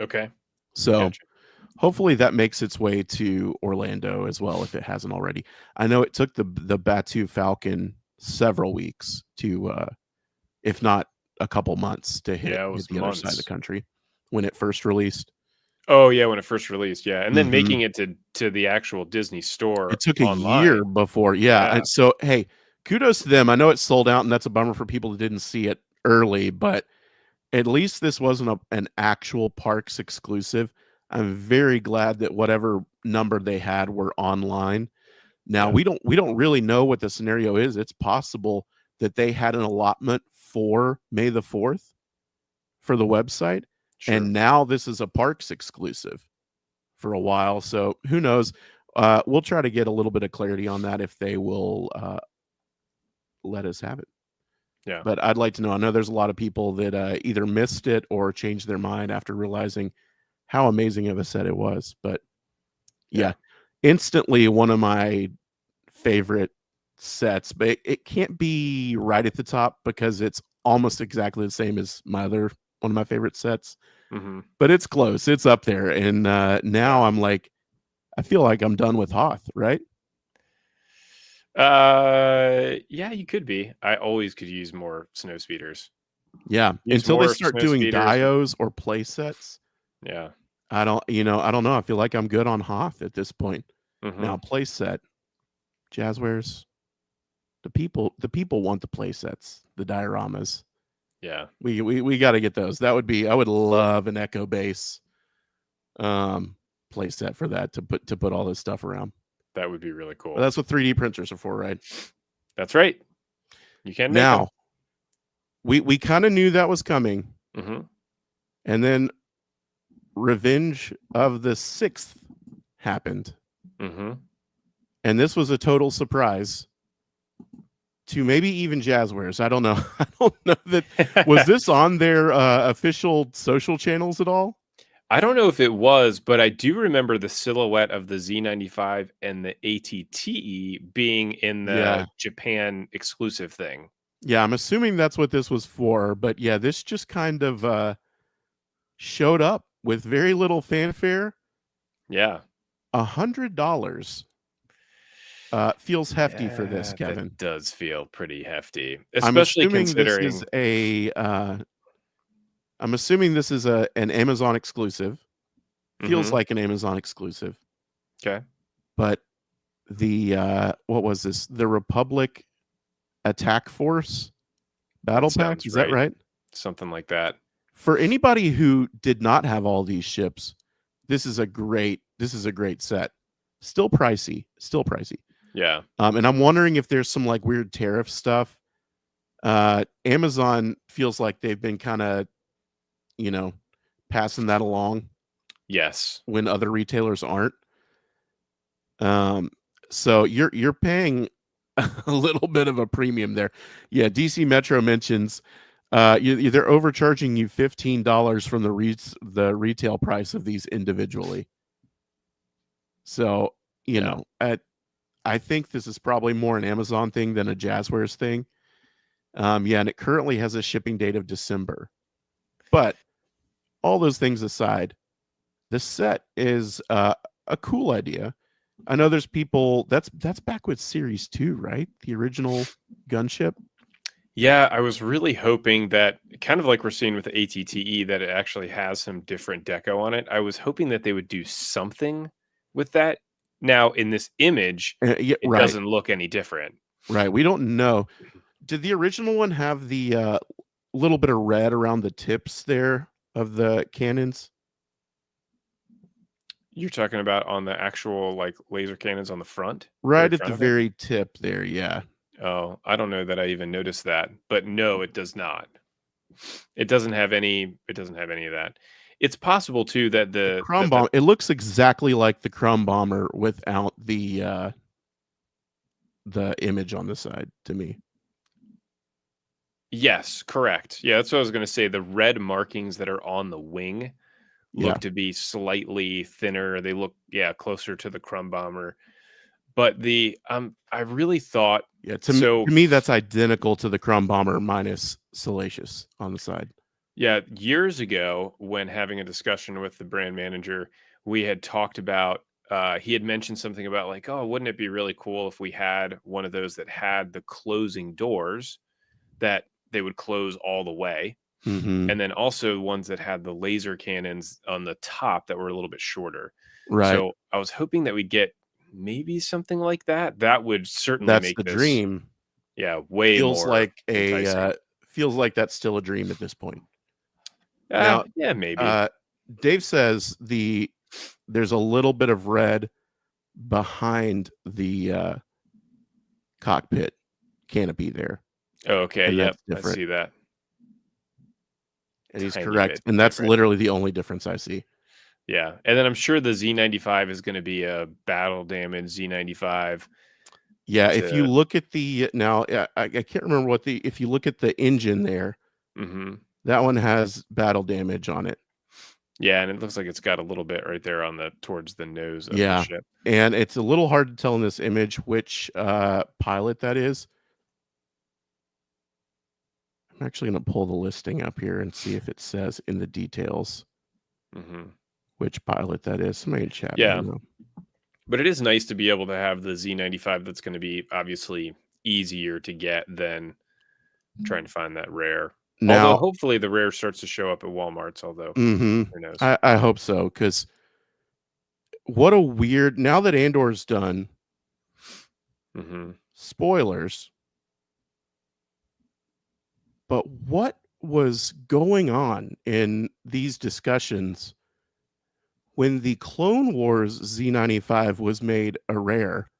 Okay. So hopefully that makes its way to Orlando as well, if it hasn't already. I know it took the Batu Falcon several weeks to, if not a couple months, to hit the other side of the country when it first released. Oh yeah, when it first released, yeah, and then making it to the actual Disney store. It took a year before, yeah. And so, hey, kudos to them. I know it's sold out, and that's a bummer for people that didn't see it early, but at least this wasn't an actual parks exclusive. I'm very glad that whatever number they had were online. Now we don't really know what the scenario is. It's possible that they had an allotment for May the 4th for the website. Sure. And now this is a parks exclusive for a while. So who knows? We'll try to get a little bit of clarity on that if they will let us have it. Yeah. But I'd like to know. I know there's a lot of people that either missed it or changed their mind after realizing how amazing of a set it was. But yeah, instantly one of my favorite sets, but it can't be right at the top because it's almost exactly the same as one of my favorite sets. But it's close. It's up there. And now I'm like, I feel like I'm done with Hoth, right? Yeah, you could be. I always could use more snow speeders. Yeah, until they start doing dios or play sets. Yeah, I don't know. I feel like I'm good on Hoth at this point. Now play set, Jazzwares. The people want the play sets, the dioramas. Yeah, we got to get those. I would love an Echo Base play set for that to put all this stuff around. That would be really cool. But that's what 3D printers are for, right? That's right. You can make now. them. We kind of knew that was coming, and then Revenge of the 6th happened, and this was a total surprise to maybe even Jazzwares. I don't know. I don't know that was this on their official social channels at all. I don't know if it was, but I do remember the silhouette of the Z95 and the ATTE being in the Japan exclusive thing. Yeah, I'm assuming that's what this was for. But yeah, this just kind of showed up with very little fanfare. Yeah. $100 feels hefty for this, Kevin. That does feel pretty hefty, especially considering this is I'm assuming this is an Amazon exclusive. Feels like an Amazon exclusive. Okay. But the what was this? The Republic Attack Force Battle Pack? Is that right? Something like that. For anybody who did not have all these ships, this is a great set. Still pricey. Yeah. And I'm wondering if there's some like weird tariff stuff. Amazon feels like they've been kind of passing that along. Yes. When other retailers aren't. So you're paying a little bit of a premium there. Yeah, DC Metro mentions they're overcharging you $15 from the retail price of these individually. So, you know, I think this is probably more an Amazon thing than a Jazzwares thing. And it currently has a shipping date of December. But all those things aside, the set is a cool idea. I know there's people that's back with Series 2, right? The original gunship. Yeah, I was really hoping that, kind of like we're seeing with the ATTE, that it actually has some different deco on it. I was hoping that they would do something with that. Now, in this image, Yeah, it right. doesn't look any different. Right. We don't know. Did the original one have the little bit of red around the tips there of the cannons? You're talking about on the actual like laser cannons on the front, very Right at the front of it? very tip there, yeah. Oh, I don't know that I even noticed that, but no, it does not. It doesn't have any. It doesn't have any of that. It's possible too that The the Crumb that the Bomb, it looks exactly like the Crumb Bomber without the image on the side to me. Yes, correct. Yeah, that's what I was going to say. The red markings that are on the wing Yeah. look to be slightly thinner. They look, yeah, closer to the Crumb Bomber. But the I really thought Yeah, so. to me that's identical to the Crumb Bomber minus Salacious on the side. Yeah, years ago, when having a discussion with the brand manager, we had talked about. He had mentioned something about like, oh, wouldn't it be really cool if we had one of those that had the closing doors that they would close all the way, Mm-hmm. and then also ones that had the laser cannons on the top that were a little bit shorter. Right. So I was hoping that we'd get maybe something like that. That would certainly That's make the this, dream. yeah, way Feels more like a enticing. feels like that's still a dream at this point. Now, Yeah, maybe. uh, Dave says there's a little bit of red behind the cockpit canopy there, Oh, okay, and yep, that's I different. see that. And he's Tiny correct, bit and that's different. literally the only difference I see. Yeah, and then I'm sure the Z95 is going to be a battle damage Z95 Yeah, if you to. look at the now, I can't remember what the if you look at the engine there, Mhm. that one has battle damage on it. Yeah, and it looks like it's got a little bit right there on the towards the nose of the Yeah, ship. and it's a little hard to tell in this image which pilot that is. I'm actually going to pull the listing up here and see if it says in the details Mhm. which pilot that is. Somebody in chat, let Yeah. me know. But it is nice to be able to have the Z95 that's going to be obviously easier to get than trying to find that rare. Although Now, hopefully the rare starts to show up at Walmarts, although mhm, who knows. I hope so, because what a weird. Now that Andor's done, Mhm. spoilers. But what was going on in these discussions when the Clone Wars Z95 was made a rare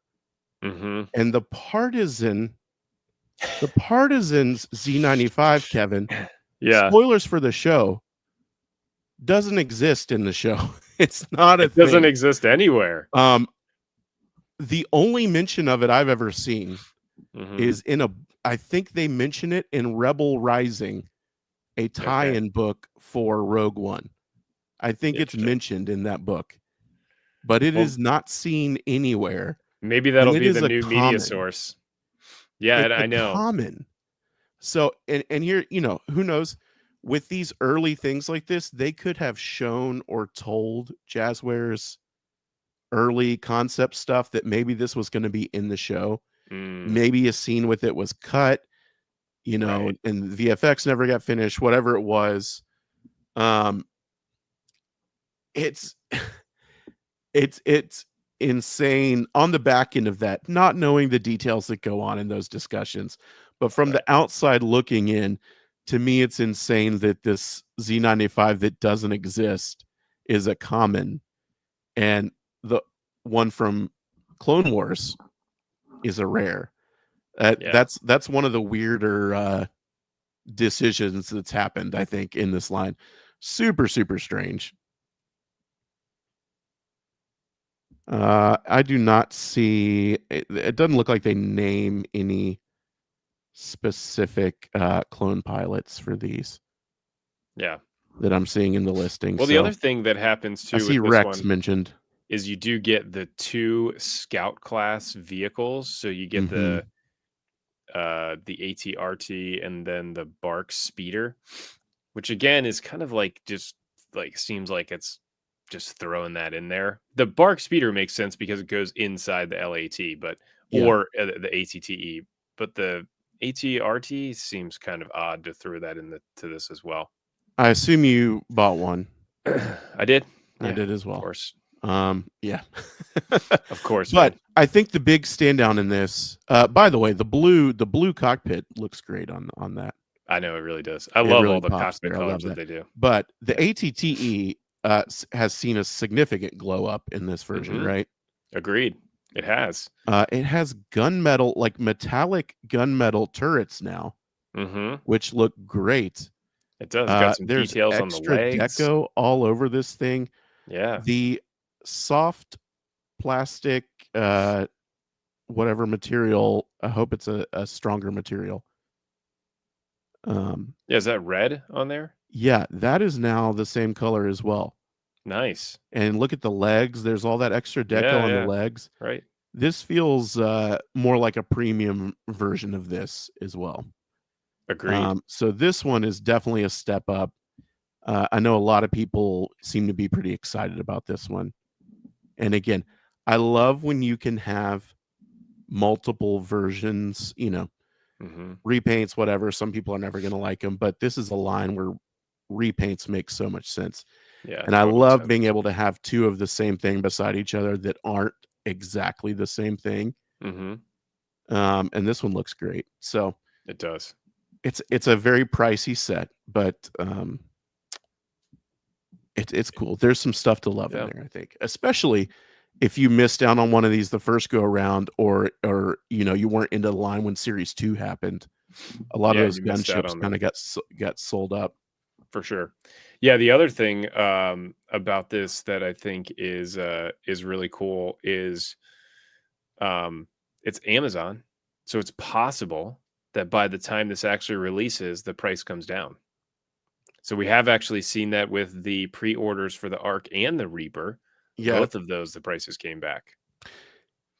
Mhm. and the Partisans Z95, Kevin, Yeah. spoilers for the show, doesn't exist in the show. It's not a It doesn't thing. exist anywhere. Um, the only mention of it I've ever seen Mhm. is in a I think they mention it in Rebel Rising, a Okay. tie-in book for Rogue One. I think it's Interesting. mentioned in that book, but it Well, is not seen anywhere, maybe and that'll it be is the a new media common. source. Yeah, It's and a I know. common. So, and here, who knows? With these early things like this, they could have shown or told Jazzware's early concept stuff that maybe this was going to be in the show. Mm, Maybe a scene with it was cut, right. and VFX never got finished, whatever it was. Um, it's it's insane on the back end of that, not knowing the details that go on in those discussions. But from the Right. outside looking in, to me, it's insane that this Z95 that doesn't exist is a common, and the one from Clone Wars is a rare. Yeah. That's one of the weirder decisions that's happened, I think, in this line. Super, super strange. I do not see it. It doesn't look like they name any specific clone pilots for these Yeah. that I'm seeing in the listing. Well, the So other thing that happens I too see with this Rex one mentioned. is you do get the 2 scout class vehicles. So you get Hmm. the ATRT and then the Bark speeder, which again is kind of like just like seems like it's just throwing that in there. The Bark Speeder makes sense because it goes inside the LAT, but or the ATTE, but the ATRT seems kind of odd to throw that to this as well. I assume you bought one. I did. I did as well. Of course. Yeah. Of course. But man. I think the big standout in this, by the way, the blue cockpit looks great on that. I know it really does. I love all the cockpit colors that they do. But the ATTE has seen a significant glow up in this version, right? Agreed. It has. It has gunmetal, like metallic gunmetal turrets now, which look great. It does. Got some there's details on the legs. Deco all over this thing. Yeah. The soft plastic, whatever material. I hope it's a stronger material. Yeah, is that red on there? Yeah, that is now the same color as well. Nice. And look at the legs. There's all that extra deco on the legs. Right. This feels more like a premium version of this as well. Agreed. So this one is definitely a step up. I know a lot of people seem to be pretty excited about this one. And again, I love when you can have multiple versions, repaints, whatever. Some people are never going to like them, but this is a line where repaints make so much sense. Yeah. And I love being able to have two of the same thing beside each other that aren't exactly the same thing. And this one looks great. So it does. It's a very pricey set, but it's cool. There's some stuff to love in there, I think, especially if you missed out on one of these the first go around, or you weren't into the line when Series 2 happened. A lot of those gunships kind of got sold up. For sure. Yeah, the other thing about this that I think is really cool is it's Amazon, so it's possible that by the time this actually releases, the price comes down. So we have actually seen that with the pre-orders for the Arc and the Reaper. Yeah. Both of those, the prices came back.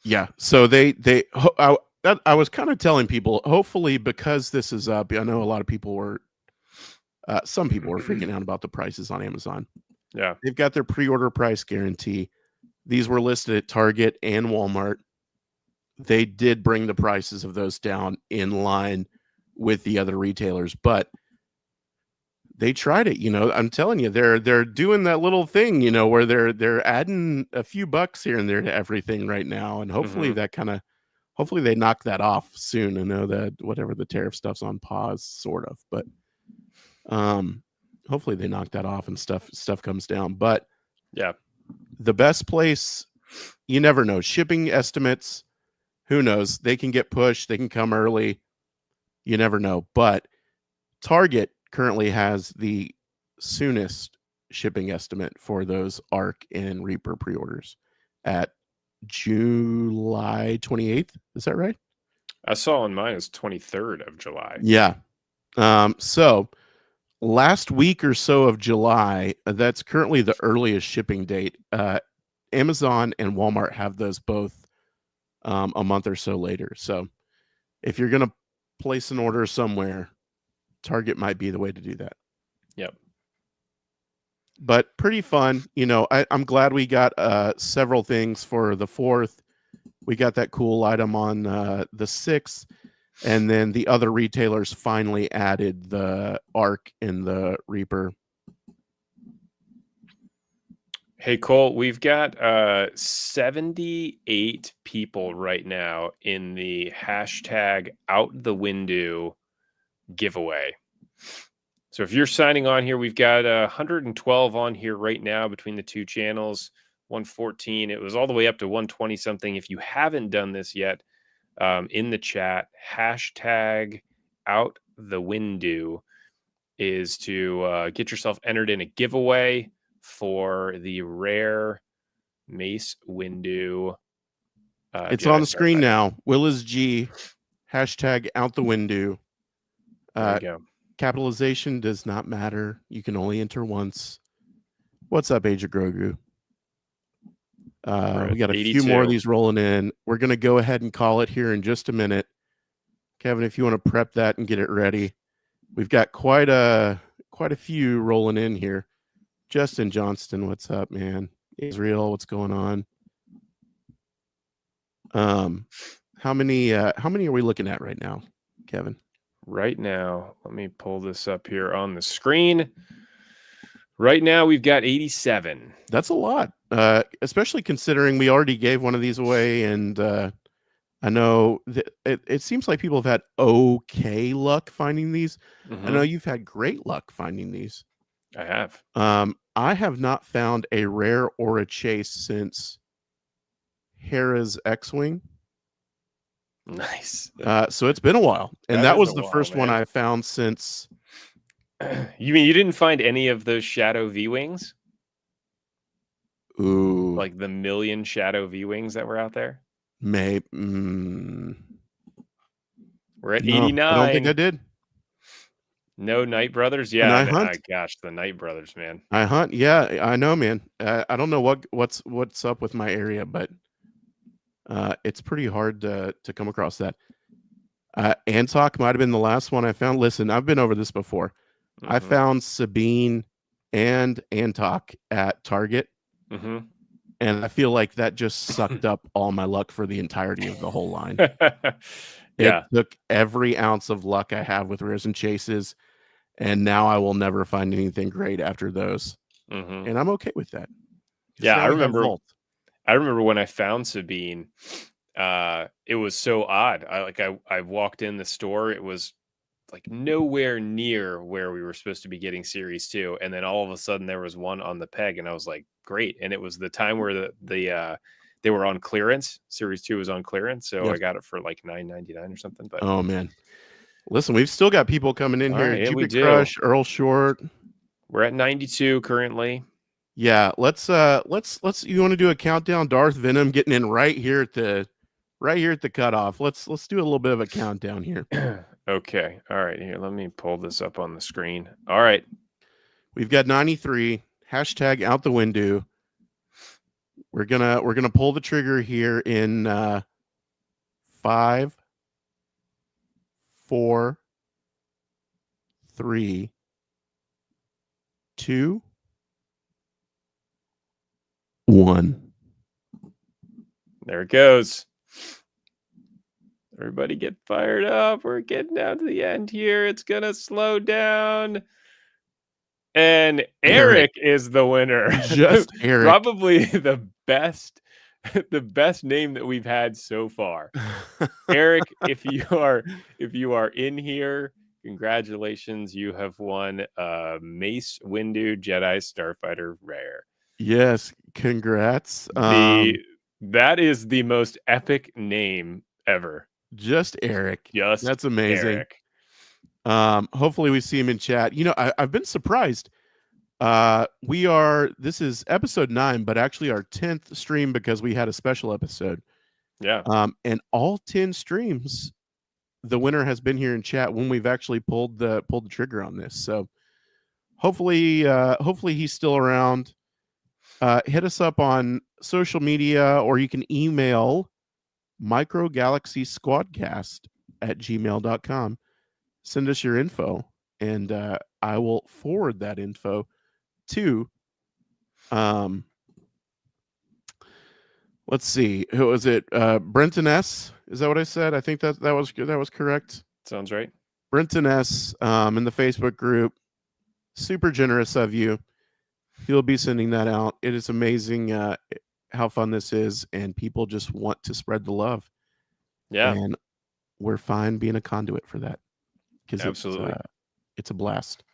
Yeah. So I was kind of telling people, hopefully, because this is up, I know a lot of people were, some people were freaking out about the prices on Amazon. Yeah. They've got their pre-order price guarantee. These were listed at Target and Walmart. They did bring the prices of those down in line with the other retailers, but they tried it. I'm telling you, they're doing that little thing, where they're adding a few bucks here and there to everything right now, and hopefully hopefully they knock that off soon. I know that whatever the tariff stuff's on pause, sort of, but hopefully they knock that off and stuff comes down. But yeah, the best place, you never know. Shipping estimates, who knows? They can get pushed. They can come early. You never know. But Target currently has the soonest shipping estimate for those Arc and Reaper pre-orders at July 28th. Is that right? I saw on mine is 23rd of July. Yeah. So last week or so of July, that's currently the earliest shipping date. Amazon and Walmart have those both a month or so later. So if you're going to place an order somewhere, Target might be the way to do that. Yep. But pretty fun. I'm glad we got several things for the 4th. We got that cool item on the 6th. And then the other retailers finally added the Arc and the Reaper. Hey, Cole, we've got 78 people right now in the hashtag out the window giveaway. So if you're signing on here, we've got 112 on here right now between the two channels, 114. It was all the way up to 120 something. If you haven't done this yet, in the chat, hashtag out the window is to get yourself entered in a giveaway for the rare Mace window. It's on the screen now. Willis G, hashtag out the window. There you go. Capitalization does not matter. You can only enter once. What's up, Age of Grogu? We got a 82. few more of these rolling in. We're going to go ahead and call it here in just a minute. Kevin, if you want to prep that and get it ready. We've got quite a few rolling in here. Justin Johnston, what's up, man? Israel, what's going on? How many are we looking at right now, Kevin? Right now, let me pull this up here on the screen. Right now, we've got 87. That's a lot, especially considering we already gave one of these away, and I know that it seems like people have had okay luck finding these. I know you've had great luck finding these. I have. I have not found a rare or a chase since Hera's X-Wing. Nice. So it's been a while, and that was the first one I found since. You mean you didn't find any of those Shadow V-Wings? Ooh. Like the million Shadow V-Wings that were out there? Maybe. We're at 89. I don't think I did. No Knight Brothers? Yeah. And I hunt. Gosh, the Knight Brothers, man. I hunt. Yeah, I know, man. I don't know what's up with my area, but it's pretty hard to come across that. Antok might have been the last one I found. Listen, I've been over this before. I found Sabine and Antok at Target. And I feel like that just sucked up all my luck for the entirety of the whole line. It took every ounce of luck I have with rares and chases, and now I will never find anything great after those. And I'm okay with that. Yeah, I remember when I found Sabine, it was so odd. I walked in the store, it was like nowhere near where we were supposed to be getting Series 2, and then all of a sudden there was one on the peg, and I was like, great. And it was the time where they were on clearance. Series 2 was on clearance, so I got it for like $9.99 or something. But oh man, listen, we've still got people coming in here. Right, Jupiter Crush, Earl Short. We're at 92 currently. Yeah, let's you want to do a countdown? Darth Venom getting in right here at the cutoff. Let's do a little bit of a countdown here. Okay. All right. Here, let me pull this up on the screen. All right. We've got 93. Hashtag out the window. We're gonna pull the trigger here in 5, 4, 3, 2, 1. There it goes. Everybody get fired up. We're getting down to the end here. It's going to slow down. And Eric is the winner. Just Eric. Probably the best name that we've had so far. Eric, if you are in here, congratulations. You have won a Mace Windu Jedi Starfighter Rare. Yes, congrats. That is the most epic name ever. Just Eric. That's amazing. Eric. Hopefully we see him in chat. You know, I've been surprised. This is episode 9, but actually our 10th stream because we had a special episode. Yeah. And all 10 streams, the winner has been here in chat when we've actually pulled the trigger on this. So hopefully he's still around. Hit us up on social media, or you can email microgalaxysquadcast@gmail.com. Send us your info, and I will forward that info to let's see, who was it? Brenton S. Is that what I said? I think that was correct. Sounds right. Brenton S. In the Facebook group. Super generous of you. He'll be sending that out. It is amazing how fun this is, and people just want to spread the love. Yeah. And we're fine being a conduit for that. Because absolutely, it's a blast.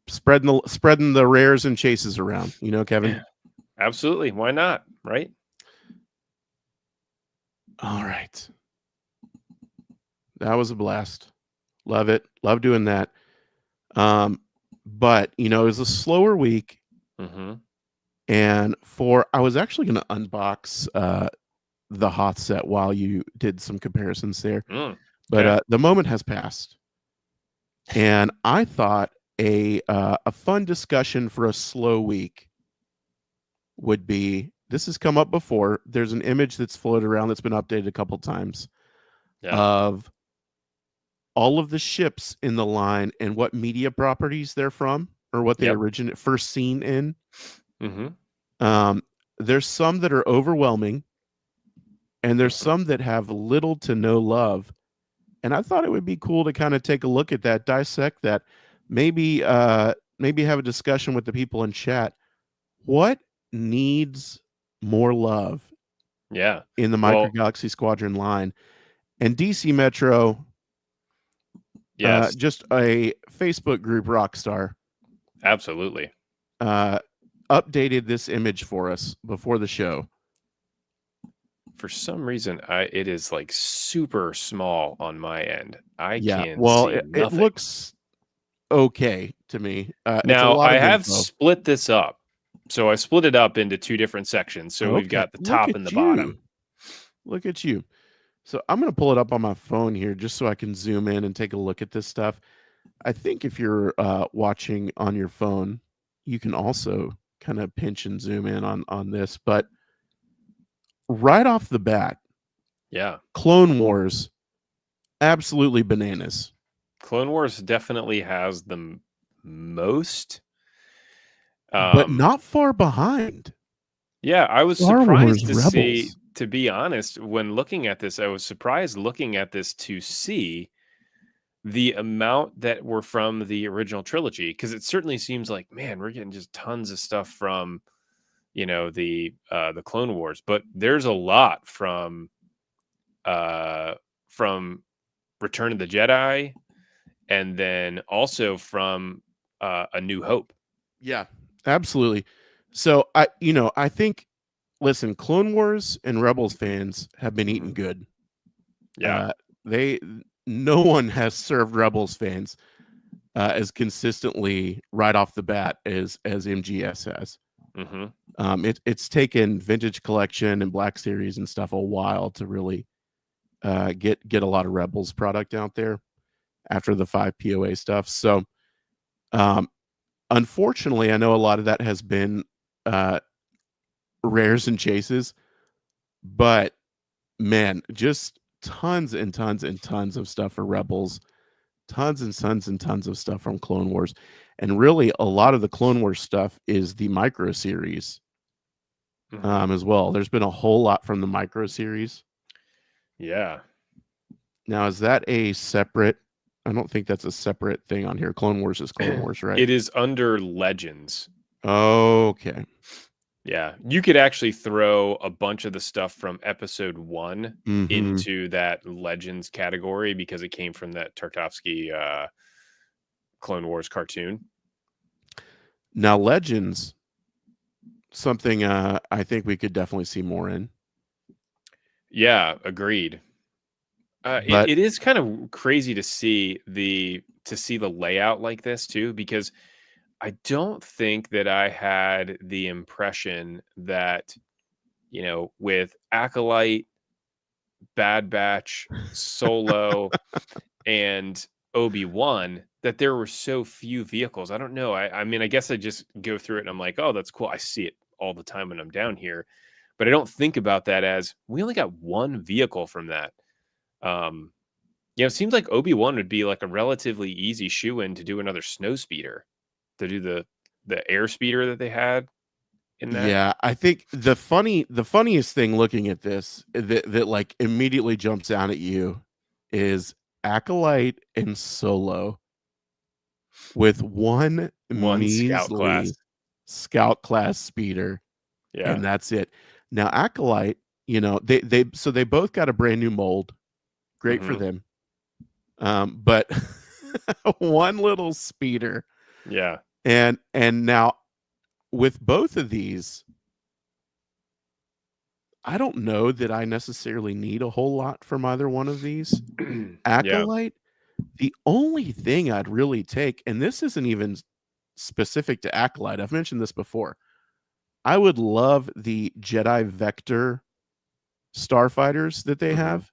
Spreading the rares and chases around, you know, Kevin. Absolutely. Why not? Right. All right. That was a blast. Love it. Love doing that. But you know, it was a slower week. And I was actually going to unbox the Hoth set while you did some comparisons there. But the moment has passed. And I thought a fun discussion for a slow week would be, this has come up before. There's an image that's floated around that's been updated a couple times of all of the ships in the line and what media properties they're from. or what they first seen in. Mm-hmm. There's some that are overwhelming, and there's some that have little to no love. And I thought it would be cool to kind of take a look at that, dissect that, maybe have a discussion with the people in chat. What needs more love? Yeah. In the Micro Galaxy Squadron line. And DC Metro, yes, just a Facebook group rock star. Absolutely. Updated this image for us before the show. For some reason, it is like super small on my end. I can't well, see it nothing. looks okay to me. It's a Now, lot I of have info. split this up. So I split it up into 2 different sections. So we've got the top and the bottom. Look at you. So I'm going to pull it up on my phone here just so I can zoom in and take a look at this stuff. I think if you're watching on your phone, you can also kind of pinch and zoom in on this. But right off the bat, Clone Wars, absolutely bananas. Clone Wars definitely has the most. But not far behind. Yeah, I was Star surprised Wars to Rebels. see, to be honest, when looking at this, I was surprised looking at this to see the amount that were from the original trilogy, because it certainly seems like, man, we're getting just tons of stuff from, the Clone Wars, but there's a lot from Return of the Jedi, and then also from A New Hope. Yeah, absolutely. So I think, listen, Clone Wars and Rebels fans have been eating good. Yeah. No one has served Rebels fans as consistently right off the bat as MGS has. It's taken Vintage Collection and Black Series and stuff a while to really get a lot of Rebels product out there after the 5 POA stuff. So unfortunately, I know a lot of that has been rares and chases, but man, just tons and tons and tons of stuff for Rebels, tons and tons and tons of stuff from Clone Wars. And really, a lot of the Clone Wars stuff is the micro series as well. There's been a whole lot from the micro series. Yeah. Now, is that a separate? I don't think that's a separate thing on here. Clone Wars is Clone Wars, right? It is under Legends. Okay. Yeah. You could actually throw a bunch of the stuff from episode 1 into that Legends category because it came from that Tartakovsky Clone Wars cartoon. Now, Legends, something I think we could definitely see more in. Yeah, agreed. It is kind of crazy to see the layout like this too, because I don't think that I had the impression that, with Acolyte, Bad Batch, Solo, and Obi-Wan, that there were so few vehicles. I don't know. I mean, I guess I just go through it and I'm like, oh, that's cool. I see it all the time when I'm down here. But I don't think about that as we only got one vehicle from that. It seems like Obi-Wan would be like a relatively easy shoe-in to do another snow speeder, to do the air speeder that they had in that. Yeah, I think the funniest thing looking at this that like immediately jumps out at you is Acolyte and Solo with one measly scout class speeder. Yeah. And that's it. Now Acolyte, they both got a brand new mold. Great for them. But one little speeder. Yeah. And now with both of these, I don't know that I necessarily need a whole lot from either one of these. Acolyte, the only thing I'd really take, and this isn't even specific to Acolyte, I've mentioned this before. I would love the Jedi Vector starfighters that they have.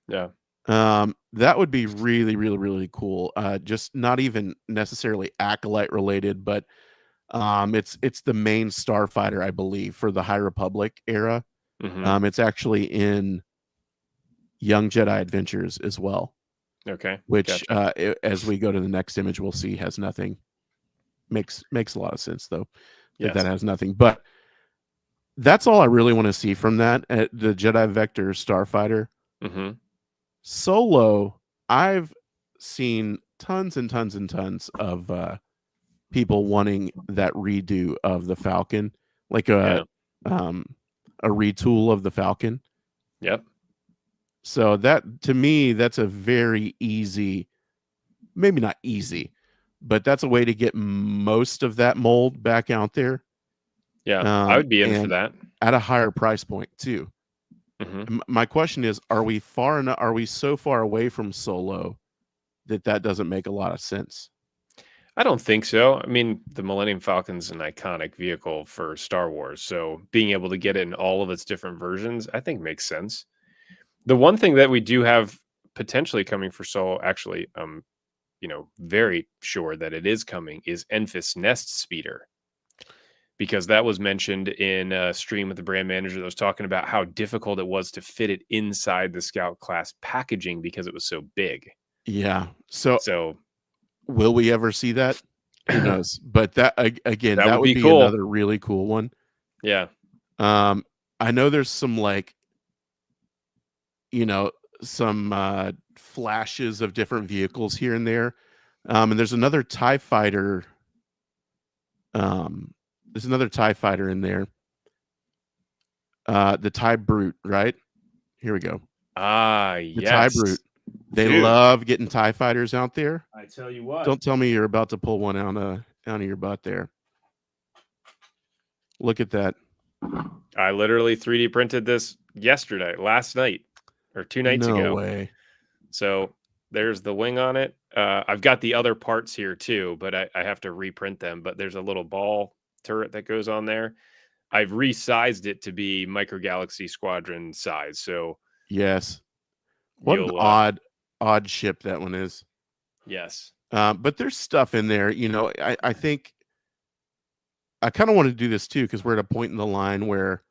Yeah. That would be really, really, really cool. Just not even necessarily Acolyte related, but it's the main starfighter, I believe, for the High Republic era. It's actually in Young Jedi Adventures as well. Okay. Which, as we go to the next image, we'll see has nothing makes a lot of sense though. Yes. That has nothing. But that's all I really want to see from that. The Jedi Vector Starfighter. Solo, I've seen tons and tons and tons of people wanting that redo of the Falcon, like a retool of the Falcon. Yep. So that, to me, that's a very easy, maybe not easy, but that's a way to get most of that mold back out there. Yeah, I would be in for that at a higher price point too. My question is, are we far enough? Are we so far away from Solo that doesn't make a lot of sense? I don't think so. I mean, the Millennium Falcon's an iconic vehicle for Star Wars, so being able to get it in all of its different versions, I think makes sense. The one thing that we do have potentially coming for Solo, actually, very sure that it is coming, is Enfys Nest Speeder. Because that was mentioned in a stream with the brand manager that was talking about how difficult it was to fit it inside the Scout class packaging because it was so big. Yeah. So will we ever see that? Who knows? But that, again, that would be cool. Another really cool one. Yeah. I know there's some some flashes of different vehicles here and there. And there's another TIE fighter. There's another TIE fighter in there. The TIE Brute, right? Here we go. Yes. The TIE Brute. They love getting TIE fighters out there. I tell you what. Don't tell me you're about to pull one out of your butt there. Look at that. I literally 3D printed this last night, or 2 nights ago. No way. So there's the wing on it. I've got the other parts here too, but I have to reprint them. But there's a little ball turret that goes on there. I've resized it to be Micro Galaxy Squadron size. So yes, what an odd ship that one is. Yes, but there's stuff in there. I think I kind of want to do this too, because we're at a point in the line where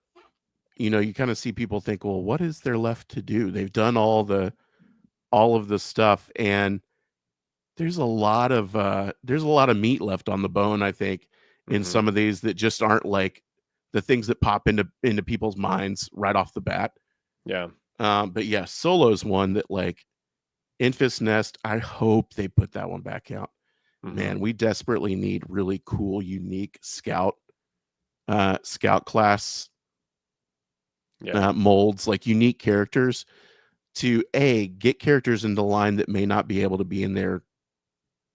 you kind of see people think, well, what is there left to do? They've done all of the stuff, and there's a lot of meat left on the bone, I think, in some of these that just aren't like the things that pop into people's minds right off the bat. Yeah. But yeah, Solo's one that, like, Enfys Nest, I hope they put that one back out. Man, we desperately need really cool, unique scout class molds, like unique characters, to get characters into line that may not be able to be in there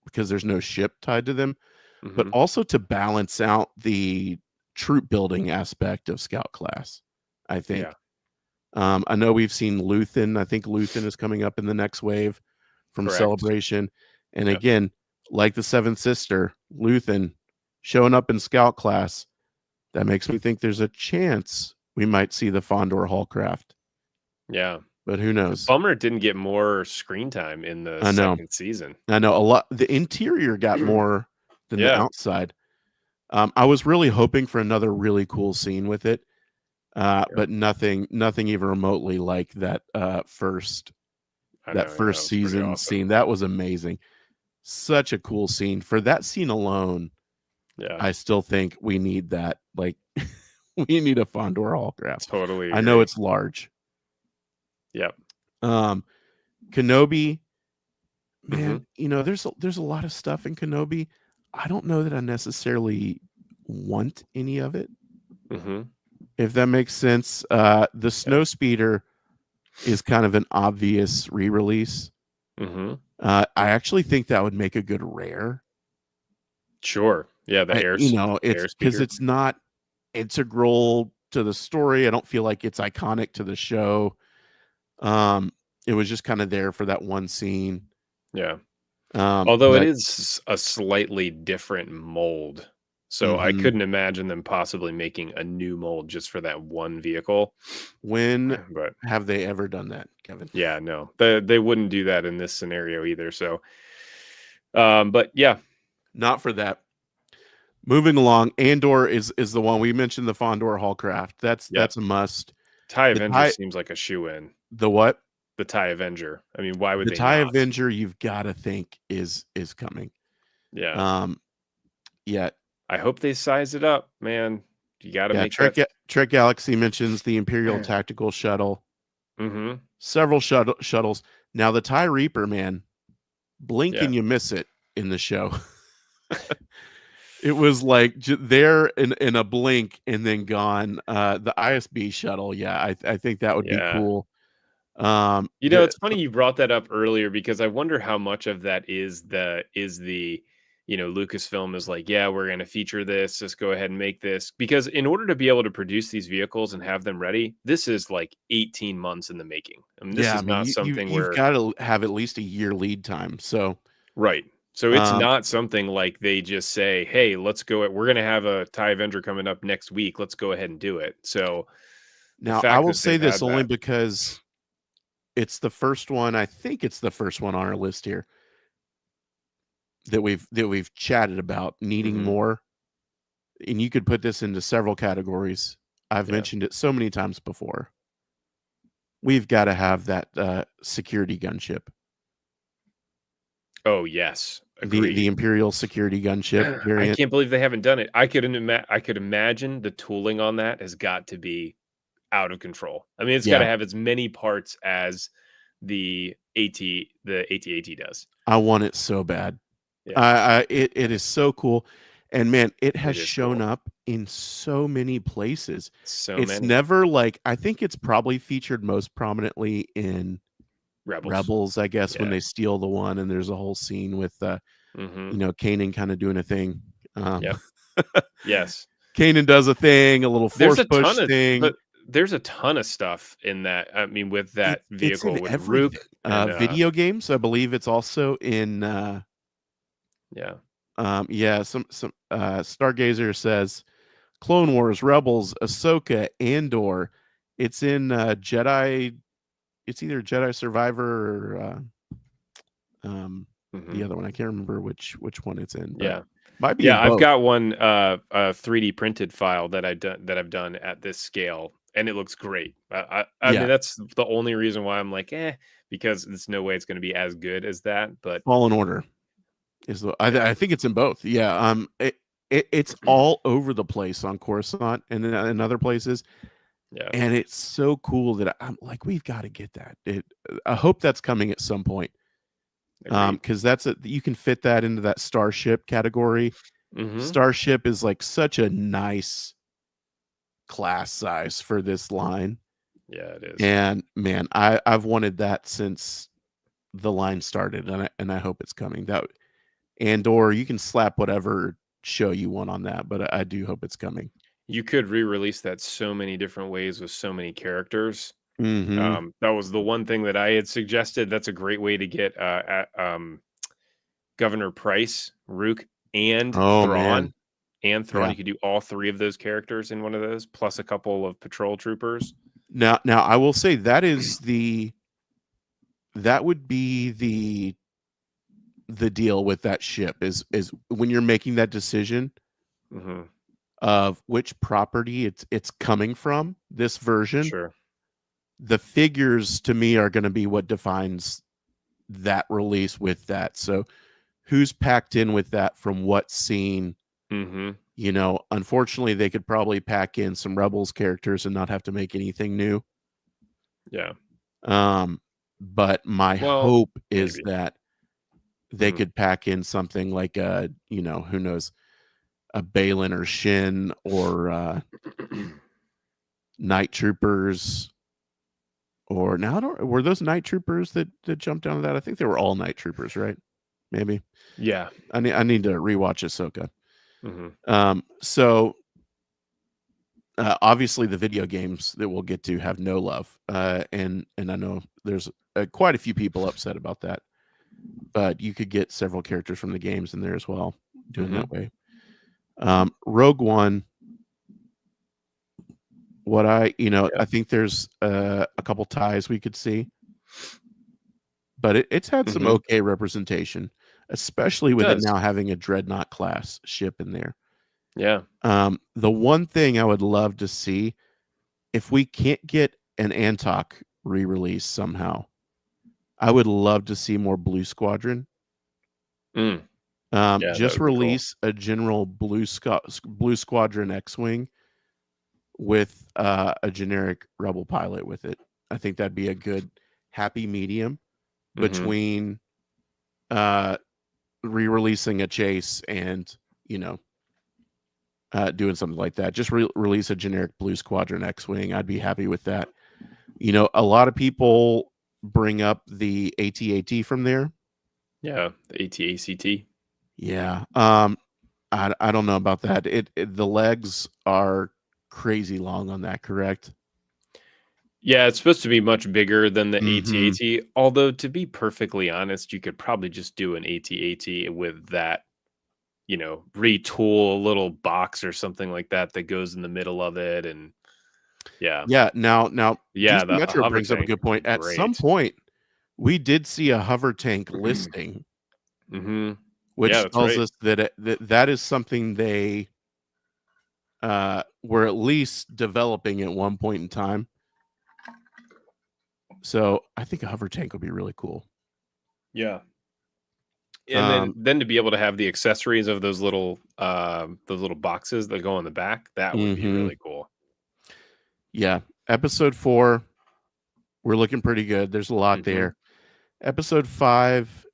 because there's no ship tied to them, but also to balance out the troop building aspect of scout class, I think. I know we've seen Luthen. I think Luthen is coming up in the next wave from Celebration. And again, like the Seventh Sister, Luthen showing up in scout class, that makes me think there's a chance we might see the Fondor Hallcraft. Yeah. But who knows? Bummer it didn't get more screen time in the second season. I know a lot. The interior got more than the outside. I was really hoping for another really cool scene with it. But nothing even remotely like that first season awesome scene. That was amazing. Such a cool scene. For that scene alone, I still think we need that. Like, we need a Fondor Hallcraft. Totally agree. I know it's large. Yep. Kenobi, man, there's a lot of stuff in Kenobi. I don't know that I necessarily want any of it. If that makes sense. The Snow Speeder is kind of an obvious re-release. I actually think that would make a good rare. Sure. Yeah, the air. It's because it's not integral to the story. I don't feel like it's iconic to the show. It was just kind of there for that one scene. Yeah. Although it is a slightly different mold. So I couldn't imagine them possibly making a new mold just for that one vehicle. But have they ever done that, Kevin? Yeah, no. They wouldn't do that in this scenario either. So but yeah. Not for that. Moving along, Andor is the one we mentioned, the Fondor Hallcraft. That's a must. TIE Avenger seems like a shoe-in. The what? The TIE Avenger. I mean, why would the they TIE not? Avenger, you've got to think is coming. Yeah. yet. I hope they size it up, man. You got to make Trek Galaxy mentions the Imperial Tactical Shuttle. Mm-hmm. Several shuttles. Now the TIE Reaper, man, blink and you miss it in the show. It was like there in a blink and then gone. The ISB shuttle, yeah, I think that would be cool. It's funny you brought that up earlier because I wonder how much of that is the Lucasfilm is like, yeah, we're going to feature this. Just go ahead and make this, because in order to be able to produce these vehicles and have them ready, this is like 18 months in the making. I mean, this is not something you've got to have at least a year lead time. So right. So it's not something like they just say, hey, we're going to have a TIE Avenger coming up next week. Let's go ahead and do it. So now I will say this only because it's the first one. I think it's the first one on our list here that we've chatted about needing more. And you could put this into several categories. I've mentioned it so many times before. We've got to have that security gunship. Oh yes, agreed. The Imperial security gunship variant. I can't believe they haven't done it. I could imagine the tooling on that has got to be out of control. I mean, it's got to have as many parts as the AT-AT does. I want it so bad. Yeah. It is so cool. And man, it has shown up in so many places. It's never like, I think it's probably featured most prominently in Rebels, I guess, when they steal the one and there's a whole scene with Kanan kind of doing a thing. Yes. Kanan does a thing, a little force push thing. But there's a ton of stuff in that. I mean, with that vehicle, it's in with Rook. Video games, I believe it's also in some Stargazer says Clone Wars, Rebels, Ahsoka, Andor. It's in Jedi. It's either Jedi Survivor or the other one. I can't remember which one it's in. But might be. I've got one 3D printed file that I've done at this scale, and it looks great. I mean, that's the only reason why I'm like, because there's no way it's going to be as good as that. But Fallen Order is I think it's in both. Yeah. It's all over the place on Coruscant and in other places. Yeah. And it's so cool that I'm like, we've got to get that. I hope that's coming at some point. Because you can fit that into that Starship category. Starship is like such a nice class size for this line. Yeah, it is. And man, I've wanted that since the line started, and I hope it's coming. Andor, you can slap whatever show you want on that, but I do hope it's coming. You could re-release that so many different ways with so many characters. That was the one thing that I had suggested. That's a great way to get Governor Price, Rook, and Thrawn. And Thrawn, you could do all three of those characters in one of those, plus a couple of patrol troopers. Now I will say that would be the deal with that ship is when you're making that decision of which property it's coming from, this version. Sure. The figures to me are going to be what defines that release with that. So who's packed in with that from what scene? Unfortunately, they could probably pack in some Rebels characters and not have to make anything new. Yeah. But my hope is that they could pack in something like who knows, a Balin or Shin or Night Troopers. Or were those Night Troopers that jumped down to that? I think they were all Night Troopers, right? Maybe. Yeah. I need to rewatch Ahsoka. So obviously the video games that we'll get to have no love, and I know there's quite a few people upset about that. But you could get several characters from the games in there as well, doing that way. Rogue One. I think there's a couple ties we could see, but it's had some okay representation, especially with it now having a Dreadnought class ship in there. Yeah. The one thing I would love to see, if we can't get an Antok re-release somehow, I would love to see more Blue Squadron. Yeah, that Just would be cool. release a general Blue Squadron X-wing with a generic Rebel pilot with it. I think that'd be a good happy medium between re-releasing a chase and doing something like that. Just release a generic Blue Squadron X-wing. I'd be happy with that. A lot of people bring up the AT-AT from there. Yeah, the AT-ACT. Yeah. I don't know about that. The legs are crazy long on that, correct? Yeah, it's supposed to be much bigger than the Mm-hmm. AT-AT. Although, to be perfectly honest, you could probably just do an AT-AT with that, retool a little box or something like that that goes in the middle of it. And yeah, Now DC the Metro hover brings up a tank good would be point. At some great. point, we did see a hover tank listing, Yeah, which that's tells right. us that is something they were at least developing at one point in time. So I think a hover tank would be really cool. Yeah. And then to be able to have the accessories of those little boxes that go on the back, that would be really cool. Yeah. Episode 4, we're looking pretty good. There's a lot there. Episode 5,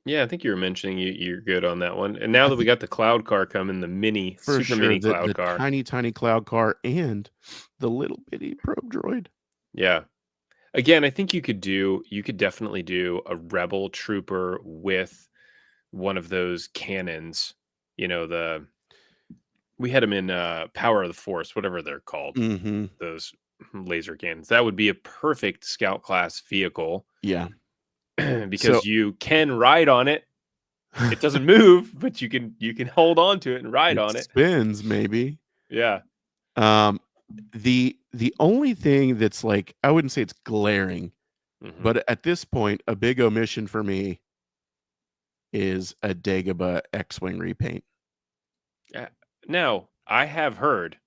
yeah, I think you were mentioning you're good on that one. And now that we got the cloud car coming, the for super sure, mini the cloud car. tiny cloud car and the little bitty probe droid. Yeah. Again, I think you could definitely do a rebel trooper with one of those cannons. We had them in Power of the Force, whatever they're called. Mm-hmm. Those laser cannons. That would be a perfect scout class vehicle. Yeah. Because you can ride on it. It doesn't move, but you can hold on to it and ride on it. Spins, maybe. Yeah. The only thing that's like, I wouldn't say it's glaring, but at this point, a big omission for me is a Dagobah X-Wing repaint. Now, I have heard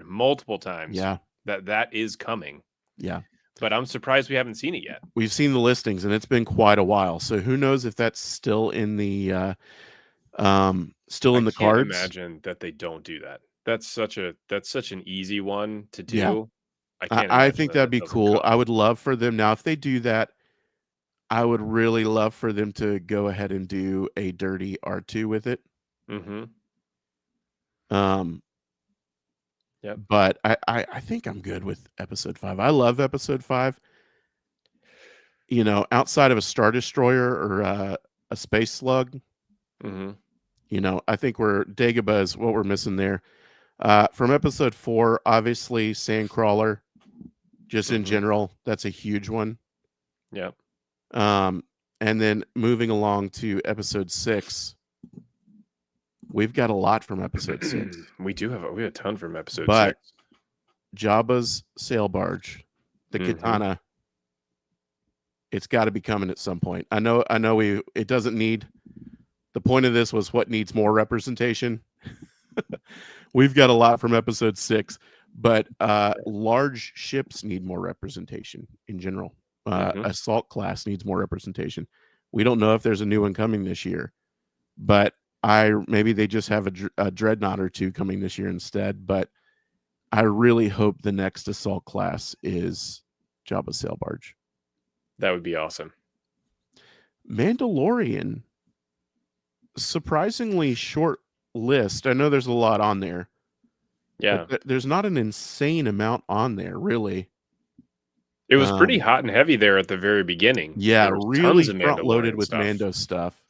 multiple times that is coming. Yeah. But I'm surprised we haven't seen it yet. We've seen the listings and it's been quite a while. So who knows if that's still in the in the cards. I can't imagine that they don't do that. That's such an easy one to do. Yeah. I think that'd be cool. I would love for them now, if they do that, I would really love for them to go ahead and do a dirty R2 with it. Yep. But I think I'm good with episode 5. I love episode 5. Outside of a Star Destroyer or a Space Slug, I think Dagobah is what we're missing there. From episode 4, obviously Sandcrawler, just in general, that's a huge one. Yep. And then moving along to episode 6, we've got a lot from episode 6. We have a ton from episode 6. Jabba's sail barge, the Katana, it's got to be coming at some point. I know it doesn't need, the point of this was what needs more representation. We've got a lot from episode 6, but large ships need more representation in general. Assault class needs more representation. We don't know if there's a new one coming this year, but maybe they just have a dreadnought or two coming this year instead. But I really hope the next assault class is Jabba's sail barge. That would be awesome. Mandalorian, surprisingly short list. I know there's a lot on there. Yeah. But there's not an insane amount on there, really. It was pretty hot and heavy there at the very beginning. Yeah, really front loaded with Mando stuff.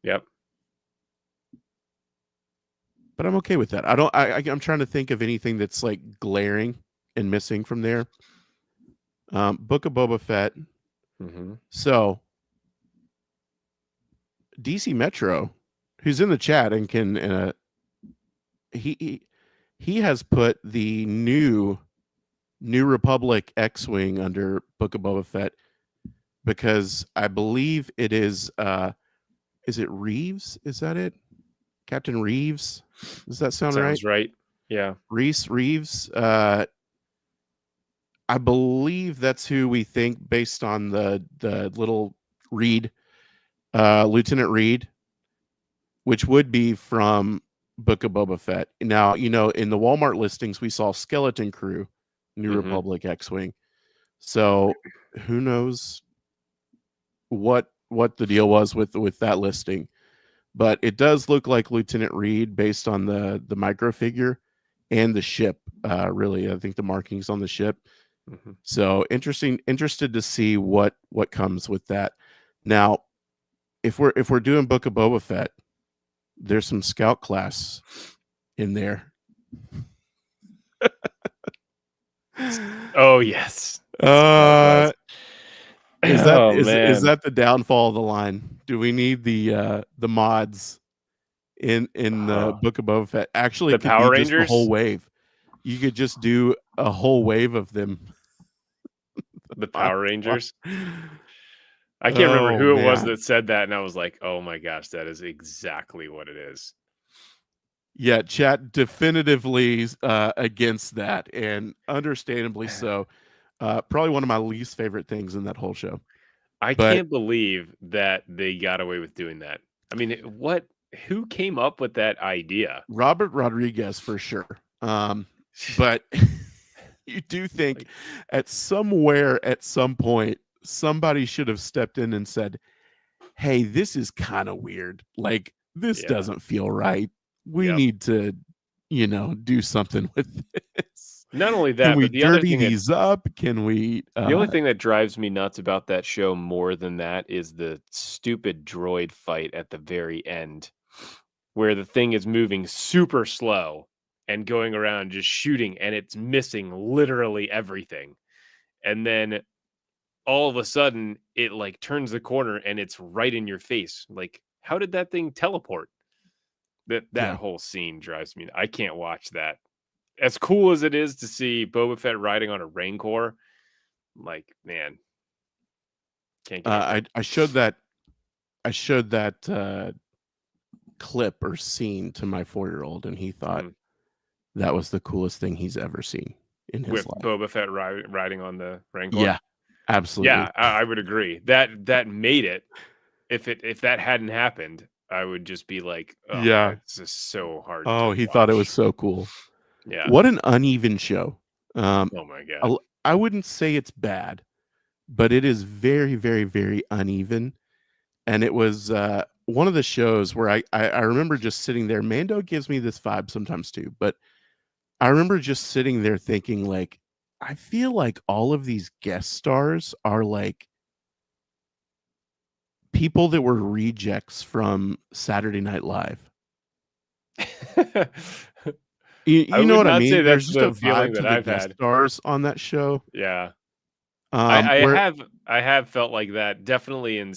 Yep. But I'm okay with that. I'm trying to think of anything that's like glaring and missing from there. Book of Boba Fett. So DC Metro, who's in the chat and can he has put the New Republic X-Wing under Book of Boba Fett because I believe it is it Reeves? Is that it? Captain Reeves? Does that sound right? Sounds right. Yeah. Reeves. I believe that's who we think based on the little read Lieutenant Reed, which would be from Book of Boba Fett. Now, in the Walmart listings, we saw Skeleton Crew, New Republic X-Wing. So who knows what the deal was with that listing. But it does look like Lieutenant Reed based on the micro figure and the ship. Really, I think the markings on the ship. So interested to see what comes with that. Now, if we're doing Book of Boba Fett, there's some Scout class in there. Oh yes. Is that the downfall of the line? Do we need the mods in the Book of Boba Fett? Actually, it could Power be just a Rangers? whole wave. You could just do a whole wave of them. The Power Rangers. I can't remember who it was that said that, and I was like, "Oh my gosh, that is exactly what it is." Yeah, chat definitively against that, and understandably so. Probably one of my least favorite things in that whole show. I can't believe that they got away with doing that. I mean, who came up with that idea? Robert Rodriguez for sure. But you do think at some point, somebody should have stepped in and said, "Hey, this is kind of weird. Like, this doesn't feel right. We need to, do something with this." Not only that, can we but the other dirty thing these up? Can we? The only thing that drives me nuts about that show more than that is the stupid droid fight at the very end, where the thing is moving super slow and going around just shooting, and it's missing literally everything. And then all of a sudden, it like turns the corner and it's right in your face. Like, how did that thing teleport? That whole scene drives me. I can't watch that. As cool as it is to see Boba Fett riding on a Rancor, like, man, can't get I showed that clip or scene to my 4-year-old, and he thought that was the coolest thing he's ever seen in his life. Boba Fett riding on the Rancor. Yeah, absolutely. Yeah, I would agree. That made it. If that hadn't happened, I would just be like, oh, yeah, it's just so hard. Oh, he thought it was so cool. Yeah. What an uneven show. Oh my god. I wouldn't say it's bad, but it is very, very, very uneven. And it was one of the shows where I remember just sitting there. Mando gives me this vibe sometimes too, but I remember just sitting there thinking, like, I feel like all of these guest stars are like people that were rejects from Saturday Night Live. You know what I mean? There's just a vibe to the guest stars on that show. Yeah. I have felt like that definitely in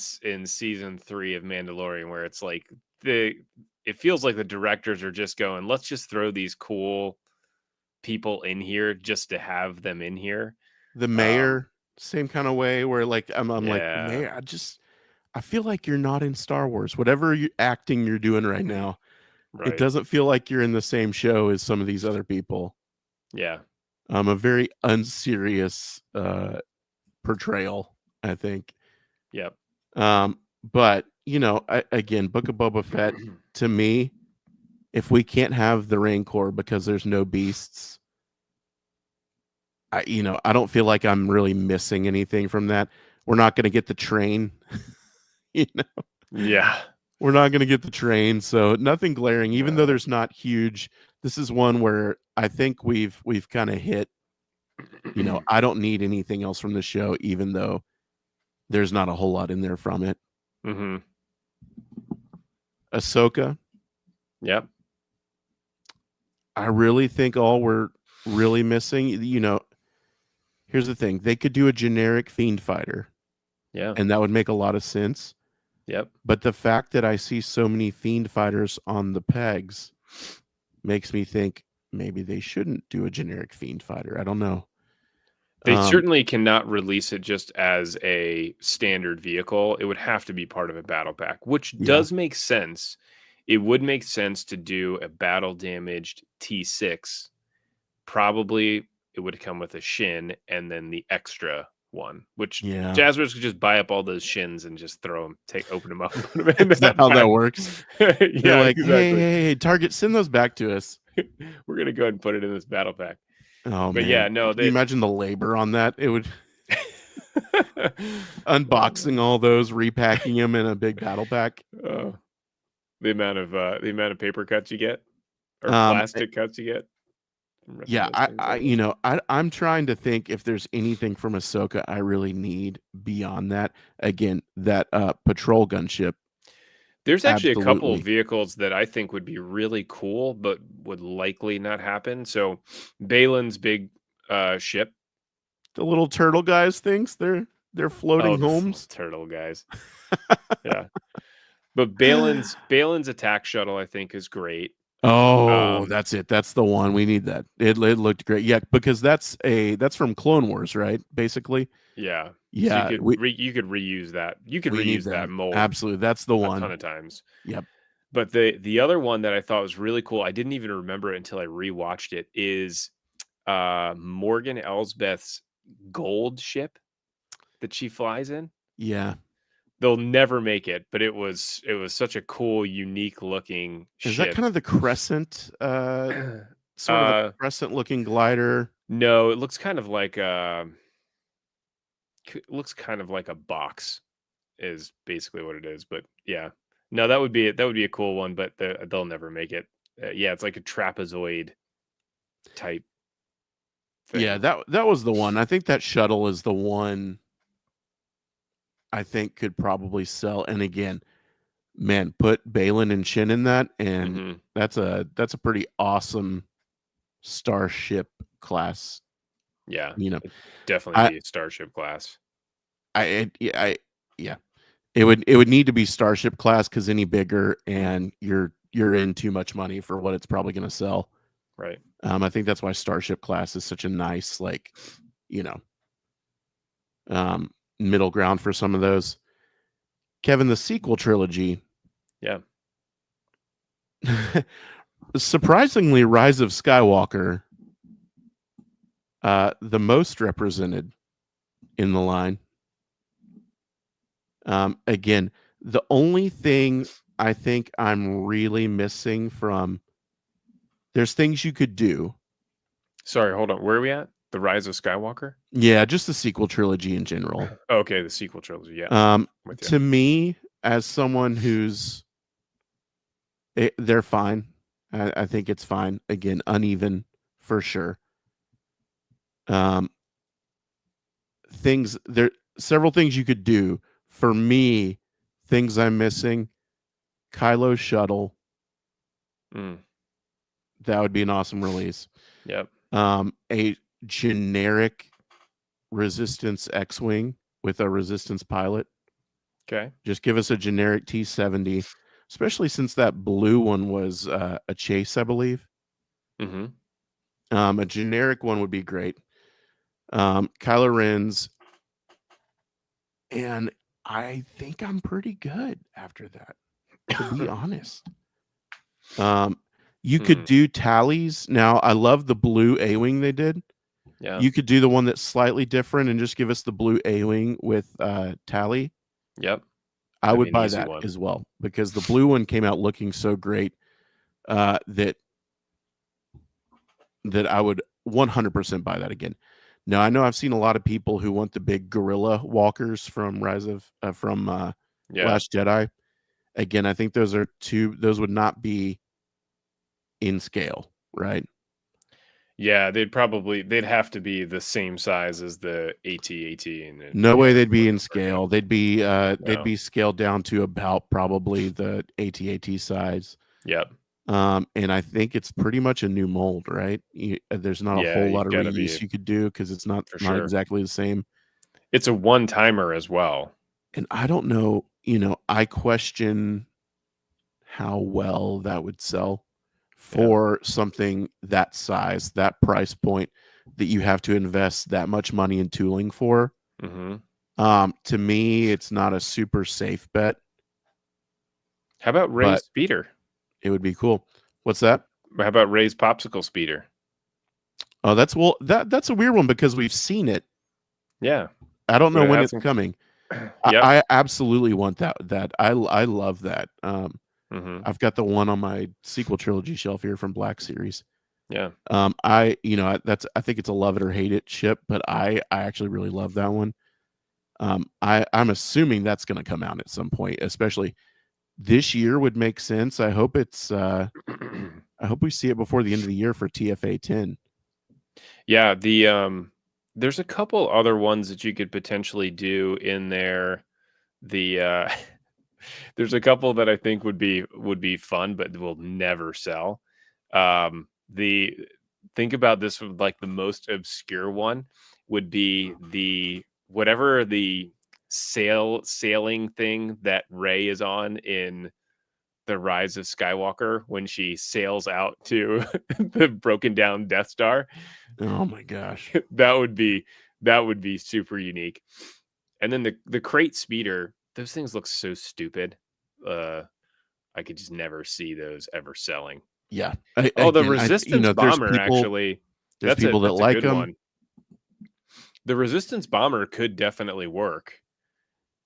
season 3 of Mandalorian, where it's like it feels like the directors are just going, let's just throw these cool people in here just to have them in here. The mayor, same kind of way, where like I'm like, Mayor, I feel like you're not in Star Wars. Whatever acting you're doing right now, it doesn't feel like you're in the same show as some of these other people. Yeah. A very unserious portrayal, I think. Yep. But again, Book of Boba Fett, to me, if we can't have the Rancor because there's no beasts, I don't feel like I'm really missing anything from that. We're not going to get the train, Yeah. We're not going to get the train, so nothing glaring. Even though there's not huge, this is one where I think we've kind of hit. I don't need anything else from the show, even though there's not a whole lot in there from it. Ahsoka. Yep. I really think all we're really missing, here's the thing. They could do a generic Fiend fighter. Yeah. And that would make a lot of sense. Yep. But the fact that I see so many Fiend fighters on the pegs makes me think maybe they shouldn't do a generic Fiend fighter. I don't know. They certainly cannot release it just as a standard vehicle. It would have to be part of a battle pack, which does make sense. It would make sense to do a battle damaged T6. Probably it would come with a Shin and then the extra one, which Yeah. Jazzwares could just buy up all those shins and just throw them, open them up and put them into Is that how pack. that works? Yeah, They're like, exactly. hey, Target, send those back to us. We're gonna go ahead and put it in this battle pack. Oh, But man. yeah, no, Can you imagine the labor on that? It would unboxing all those, repacking them in a big battle pack. The amount of paper cuts you get, or Eh, plastic cuts you get from ripping Yeah, those things open. I'm trying to think if there's anything from Ahsoka I really need beyond that. Again, that patrol gunship. There's actually a couple of Absolutely. vehicles that I think would be really cool, but would likely not happen. So Balin's big ship. The little turtle guys things, they're floating The homes. turtle guys. Yeah. But Balin's attack shuttle, I think, is great. Oh, that's it. That's the one. We need that. It looked great. Yeah, because that's from Clone Wars, right? Basically. Yeah. Yeah, So you could reuse that. You could we need reuse that that. mold Absolutely. That's the a one. ton of times. Yep. But the other one that I thought was really cool, I didn't even remember it until I rewatched it, is Morgan Elsbeth's gold ship that she flies in. Yeah. They'll never make it, but it was such a cool, unique looking Is that ship. kind of the crescent sort of a crescent looking glider? No, it looks kind of like a box is basically what it is. But yeah, no, that would be a cool one, but they'll never make it. Yeah, it's like a trapezoid type thing. Yeah, that was the one. I think that shuttle is the one I think could probably sell. And again, man, put Balin and Shin in that, and that's a pretty awesome starship class. Yeah, You know, definitely be a starship class. yeah. It would need to be starship class because any bigger and you're in too much money for what it's probably going to sell. Right. I think that's why starship class is such a nice, like, middle ground for some of those. Kevin, the sequel trilogy. Yeah. Surprisingly, Rise of Skywalker, the most represented in the line. Again, the only thing I think I'm really missing from, there's things you could do. Sorry, hold on. Where are we at? The Rise of Skywalker? Yeah, just the sequel trilogy in general. Okay, the sequel trilogy. Yeah. To me, as someone who's, they're fine. I think it's fine. Again, uneven for sure. Several things you could do. For me, things I'm missing, Kylo's shuttle. That would be an awesome release. Yep. A generic Resistance X-Wing with a Resistance pilot. Okay. Just give us a generic T-70, especially since that blue one was a chase, I believe. A generic one would be great. Kylo Ren's, and I think I'm pretty good after that, to be honest. You could do tallies. Now, I love the blue A-Wing they did. Yeah. You could do the one that's slightly different and just give us the blue A-Wing with tally. Yep. I would buy that as well, because the blue one came out looking so great that I would 100% buy that again. Now, I know I've seen a lot of people who want the big gorilla walkers from Last Jedi. Again, I think those would not be in scale, right? Yeah, they'd have to be the same size as the AT-AT. No way they'd be in scale. They'd be scaled down to about probably the AT-AT size. Yep. And I think it's pretty much a new mold, right? There's not a whole lot of reuse you could do because it's not exactly the same. It's a one-timer as well. And I don't know, I question how well that would sell for something that size, that price point, that you have to invest that much money in tooling for. To me, it's not a super safe bet. How about Ray's speeder? It would be cool. What's that? How about Ray's popsicle speeder? Oh, that's a weird one because we've seen it. Yeah. I don't know Would it when have it's some? coming. Yep. I absolutely want that. I love that. Mm-hmm. I've got the one on my sequel trilogy shelf here from Black Series. Yeah. I think it's a love it or hate it ship, but I actually really love that one. I'm assuming that's going to come out at some point, especially this year would make sense. I hope I hope we see it before the end of the year for TFA 10. Yeah, there's a couple other ones that you could potentially do in there. The there's a couple that I think would be fun, but will never sell. The Think about this with like the most obscure one would be the whatever the sailing thing that Ray is on in the Rise of Skywalker when she sails out to the broken down Death Star. Oh my gosh. that would be that would be super unique. And then the crate speeder, those things look so stupid. I could just never see those ever selling. Yeah. Oh, the Again, Resistance there's bomber people actually. that That's a like good them. one. The Resistance bomber could definitely work.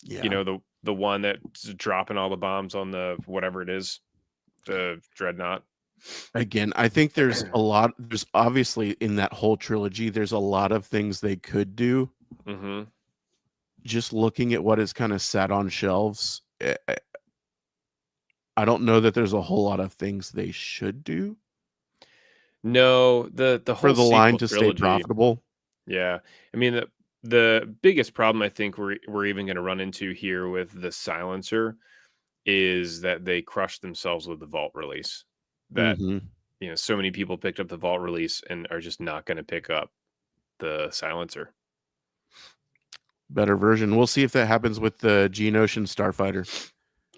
Yeah. You know, the one that's dropping all the bombs on the whatever it is, the dreadnought. Again, I think there's obviously in that whole trilogy, there's a lot of things they could do. Mm-hmm. Just looking at what is kind of sat on shelves, I don't know that there's a whole lot of things they should do. No, the for whole the line sequel to stay trilogy. profitable. Yeah, I mean the biggest problem I think we're even going to run into here with the silencer is that they crushed themselves with the Vault release. That Mm-hmm. so many people picked up the Vault release and are just not going to pick up the silencer. Better version. We'll see if that happens with the Geonosian Starfighter.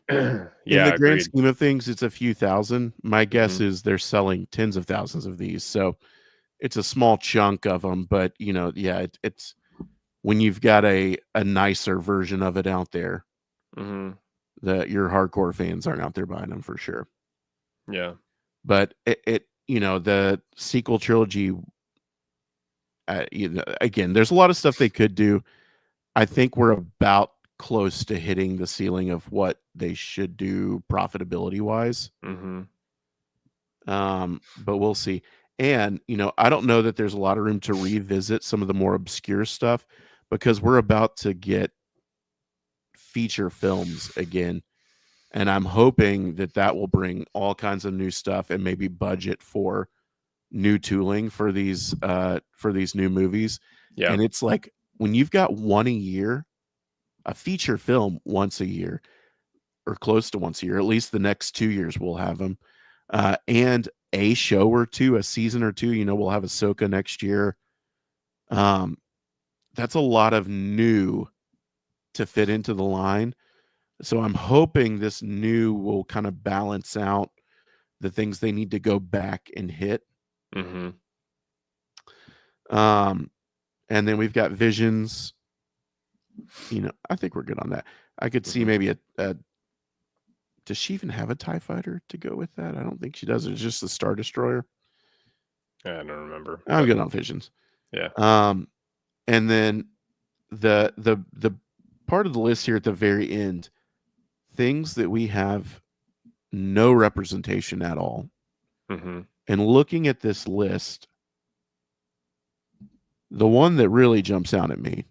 Yeah, in the grand agreed. scheme of things, it's a few thousand. My guess Mhm. is they're selling tens of thousands of these, so it's a small chunk of them. But yeah, it's when you've got a nicer version of it out there, Mhm. that your hardcore fans aren't out there buying them for sure. Yeah. But the sequel trilogy. Again, there's a lot of stuff they could do. I think we're about close to hitting the ceiling of what they should do profitability wise. Mhm. But we'll see. And I don't know that there's a lot of room to revisit some of the more obscure stuff because we're about to get feature films again, and I'm hoping that will bring all kinds of new stuff and maybe budget for new tooling for these new movies. Yeah. And it's like when you've got one a year, a feature film once a year or close to once a year, at least the next 2 years we'll have them, and a show or two, a season or two. We'll have Ahsoka next year. That's a lot of new to fit into the line. So I'm hoping this new will kind of balance out the things they need to go back and hit. Mhm. And then we've got Visions. I think we're good on that. I could see maybe a does she even have a TIE fighter to go with that? I don't think she does. It's just a Star Destroyer. I don't remember. I'm good on Visions. Yeah. And then the part of the list here at the very end, things that we have no representation at all. Mm-hmm. And looking at this list, the one that really jumps out at me,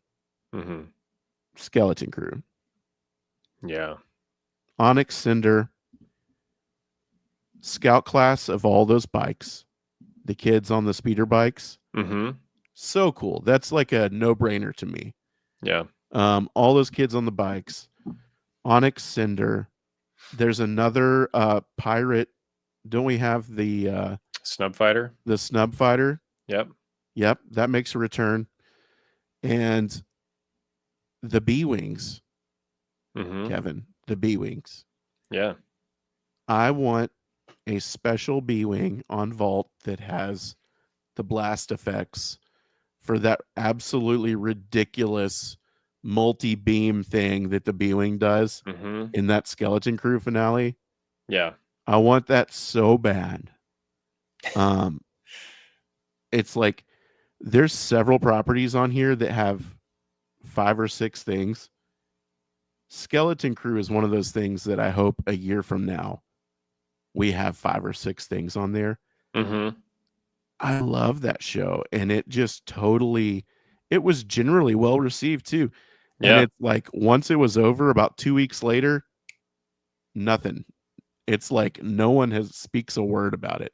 Skeleton Crew. Yeah. Onyx Cinder, Scout class of all those bikes, the kids on the speeder bikes. So cool. That's like a no-brainer to me. Yeah. All those kids on the bikes. Onyx Cinder. There's another pirate. Don't we have the Snub Fighter? The Snub Fighter. Yep. That makes a return. And the B-Wings. Kevin, the B-Wings. Yeah. I want a special B-Wing on Vault that has the blast effects for that absolutely ridiculous multi-beam thing that the B-Wing does in that Skeleton Crew finale. Yeah. I want that so bad. It's like there's several properties on here that have 5 or 6 things. Skeleton Crew is one of those things that I hope a year from now we have 5 or 6 things on there. Mm-hmm. I love that show, and it just totally it was generally well received too. And Yeah. it's like once it was over, about 2 weeks later, nothing. It's like no one has speaks a word about it.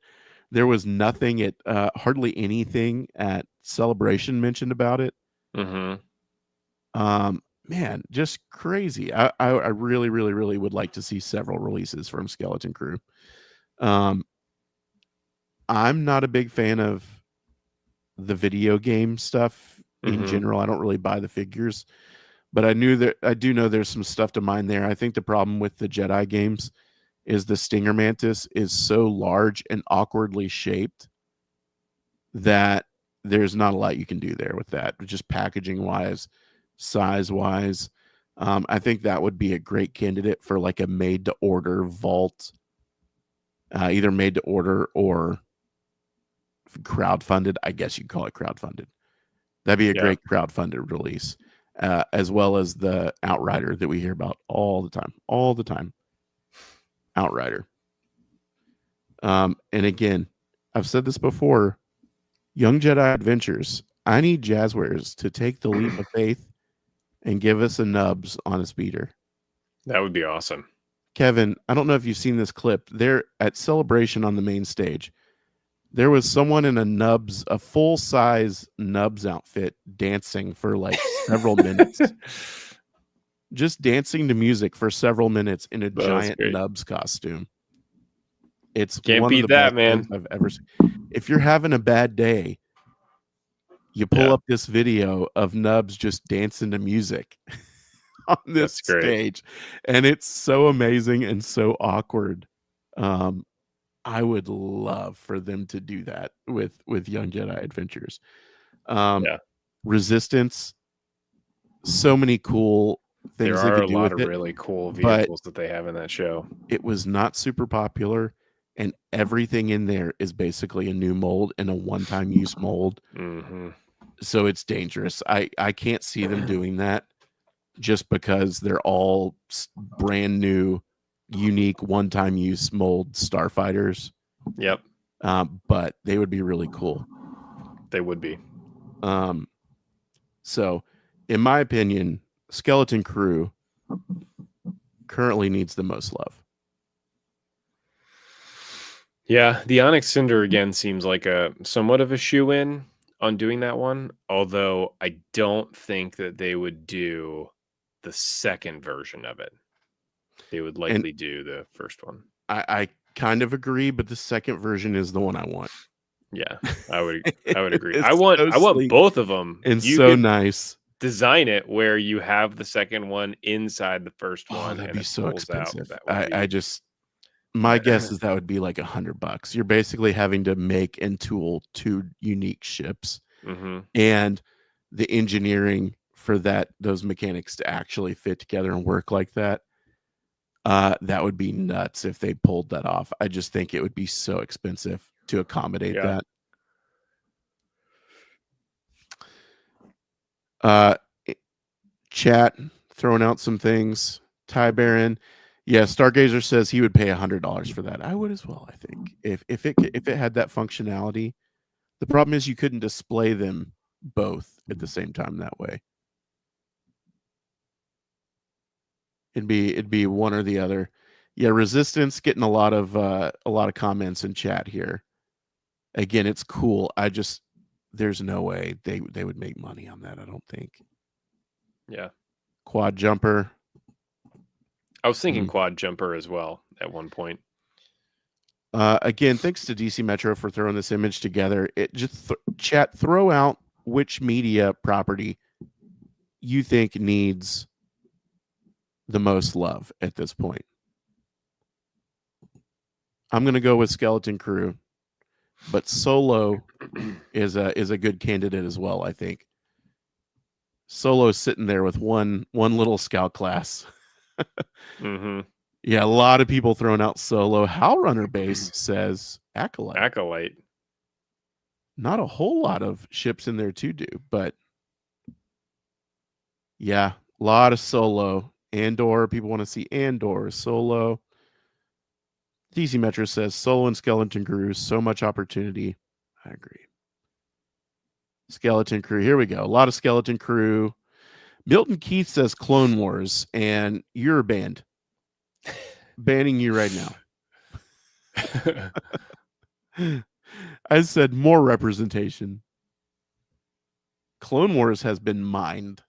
There was nothing at hardly anything at Celebration mentioned about it. Mm-hmm. Man, just crazy. I really, really, really would like to see several releases from Skeleton Crew. I'm not a big fan of the video game stuff in general. I don't really buy the figures, but I do know there's some stuff to mine there. I think the problem with the Jedi games is the Stinger Mantis is so large and awkwardly shaped that there's not a lot you can do there with that, just packaging wise, size wise. I think that would be a great candidate for like a made to order vault, either made to order or crowdfunded. I guess you'd call it crowdfunded. That'd be a great crowdfunded release, as well as the Outrider that we hear about all the time. Outrider. And again, I've said this before, Young Jedi Adventures, I need Jazzwares to take the leap of faith and give us a Nubs on a speeder. That would be awesome. Kevin, I don't know if you've seen this clip. There at Celebration on the main stage, there was someone in a full-size Nubs outfit dancing for like several minutes. Just dancing to music for several minutes in a giant Nubs costume. It's Can't beat that, man. I've ever seen. If you're having a bad day, you pull up this video of Nubs just dancing to music on this stage, and it's so amazing and so awkward. I would love for them to do that with Young Jedi Adventures. Resistance, so many cool things there they are could a do lot with of it, really cool vehicles that they have in that show. It was not super popular, and everything in there is basically a new mold and a one-time use mold. So it's dangerous. I can't see them doing that just because they're all brand new, unique, one-time use mold starfighters. Yep. But they would be really cool. They would be. So, in my opinion, Skeleton Crew currently needs the most love. Yeah, the Onyx Cinder again seems like a somewhat of a shoe-in on doing that one, although I don't think that they would do the second version of it. They would likely do the first one. I kind of agree, but the second version is the one I want. Yeah, I would agree. I want both of them. And so nice. Design it where you have the second one inside the first one. That'd be so expensive. My guess is that would be like $100. You're basically having to make and tool 2 unique ships, and the engineering for those mechanics to actually fit together and work like that. That would be nuts if they pulled that off. I just think it would be so expensive to accommodate that. Chat throwing out some things. Ty Baron, Stargazer says he would pay $100 for that. I would as well. I think if it had that functionality. The problem is you couldn't display them both at the same time that way. It'd be one or the other. Yeah, Resistance getting a lot of comments in chat here. Again, it's cool. There's no way they would make money on that, I don't think. Yeah. Quad Jumper. I was thinking Quad Jumper as well at one point. Again, thanks to DC Metro for throwing this image together. It just chat, throw out which media property you think needs the most love at this point. I'm going to go with Skeleton Crew, but Solo is a good candidate as well, I think. Solo's sitting there with one little scout class. Yeah, a lot of people throwing out Solo. Howlrunner Base says Acolyte. Not a whole lot of ships in there to do, but Yeah, a lot of Solo. Andor, people want to see Andor, Solo. DC Metro says Solo and Skeleton Crew, so much opportunity. I agree. Skeleton Crew, here we go. A lot of Skeleton Crew. Milton Keith says Clone Wars, and you're banned. Banning you right now. I said more representation. Clone Wars has been mined.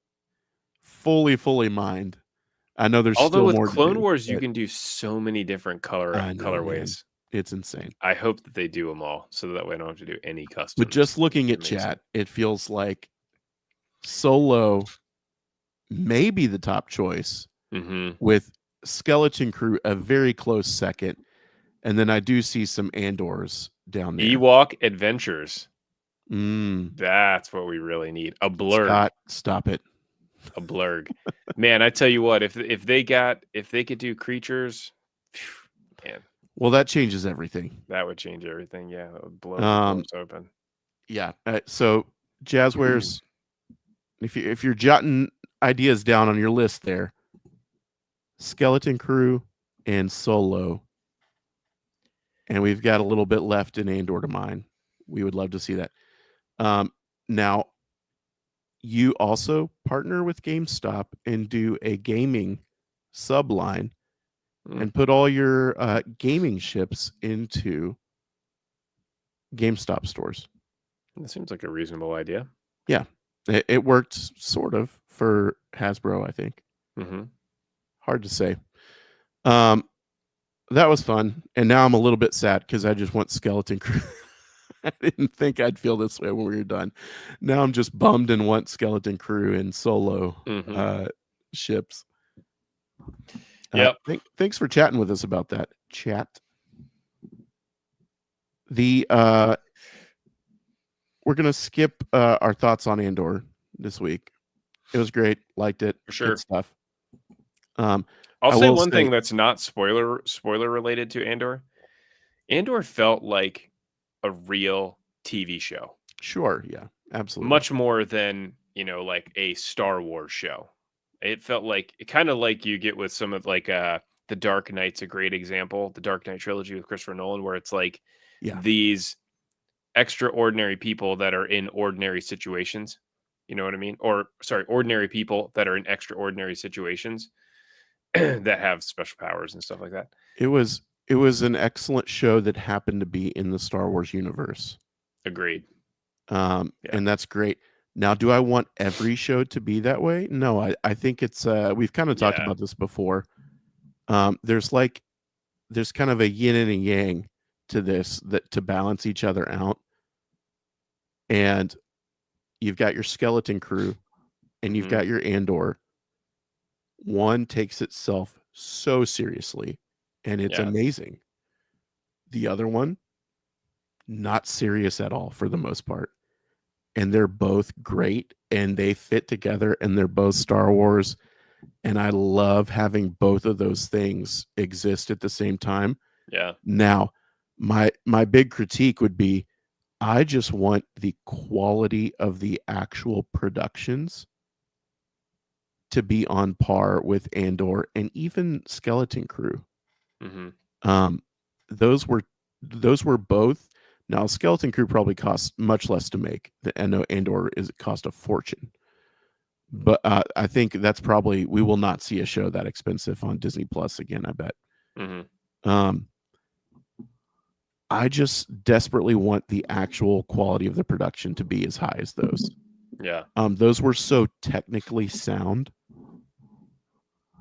Fully mined. I know there's Although still with more Clone to do, Wars, you can do so many different colorways. It's insane. I hope that they do them all, so that way I don't have to do any customs. But just looking at chat, it feels like Solo may be the top choice, with Skeleton Crew a very close second, and then I do see some Andors down there. Ewok Adventures. That's what we really need. A blurg. Scott, stop it. A blurg. Man, I tell you what, if they could do creatures, man. Well, that changes everything. That would change everything. Yeah, that would blow the doors open. Yeah. So Jazzwares, if you're jotting ideas down on your list there, Skeleton Crew and Solo, and we've got a little bit left in Andor to mine. We would love to see that. Now, you also partner with GameStop and do a gaming subline and put all your gaming ships into GameStop stores. That seems like a reasonable idea. Yeah, it worked sort of for Hasbro, I think. Hard to say. That was fun, and now I'm a little bit sad because I just want Skeleton Crew. I didn't think I'd feel this way when we were done. Now I'm just bummed and want Skeleton Crew and Solo ships. Yep. Thanks for chatting with us about that, chat. We're gonna skip our thoughts on Andor this week. It was great, liked it. For sure. Good stuff. I'll say one thing that's not spoiler related to Andor. Andor felt like a real TV show. Sure, yeah, absolutely. Much more than, like a Star Wars show. It felt like kind of like you get with some of like The Dark Knight's a great example. The Dark Knight trilogy with Christopher Nolan, where it's like these extraordinary people that are in ordinary situations. You know what I mean? Or sorry, ordinary people that are in extraordinary situations that have special powers and stuff like that. It was an excellent show that happened to be in the Star Wars universe. Agreed. And that's great. Now, do I want every show to be that way? No, I think it's we've kind of talked about this before. There's kind of a yin and a yang to this, that to balance each other out. And you've got your Skeleton Crew and you've got your Andor. One takes itself so seriously and it's amazing. The other one, not serious at all for the most part. And they're both great and they fit together and they're both Star Wars. And I love having both of those things exist at the same time. Yeah. Now, my big critique would be, I just want the quality of the actual productions to be on par with Andor and even Skeleton Crew. Those were both. Now, Skeleton Crew probably costs much less to make. I know Andor cost a fortune. But I think that's probably, we will not see a show that expensive on Disney Plus again, I bet. I just desperately want the actual quality of the production to be as high as those. Yeah. Those were so technically sound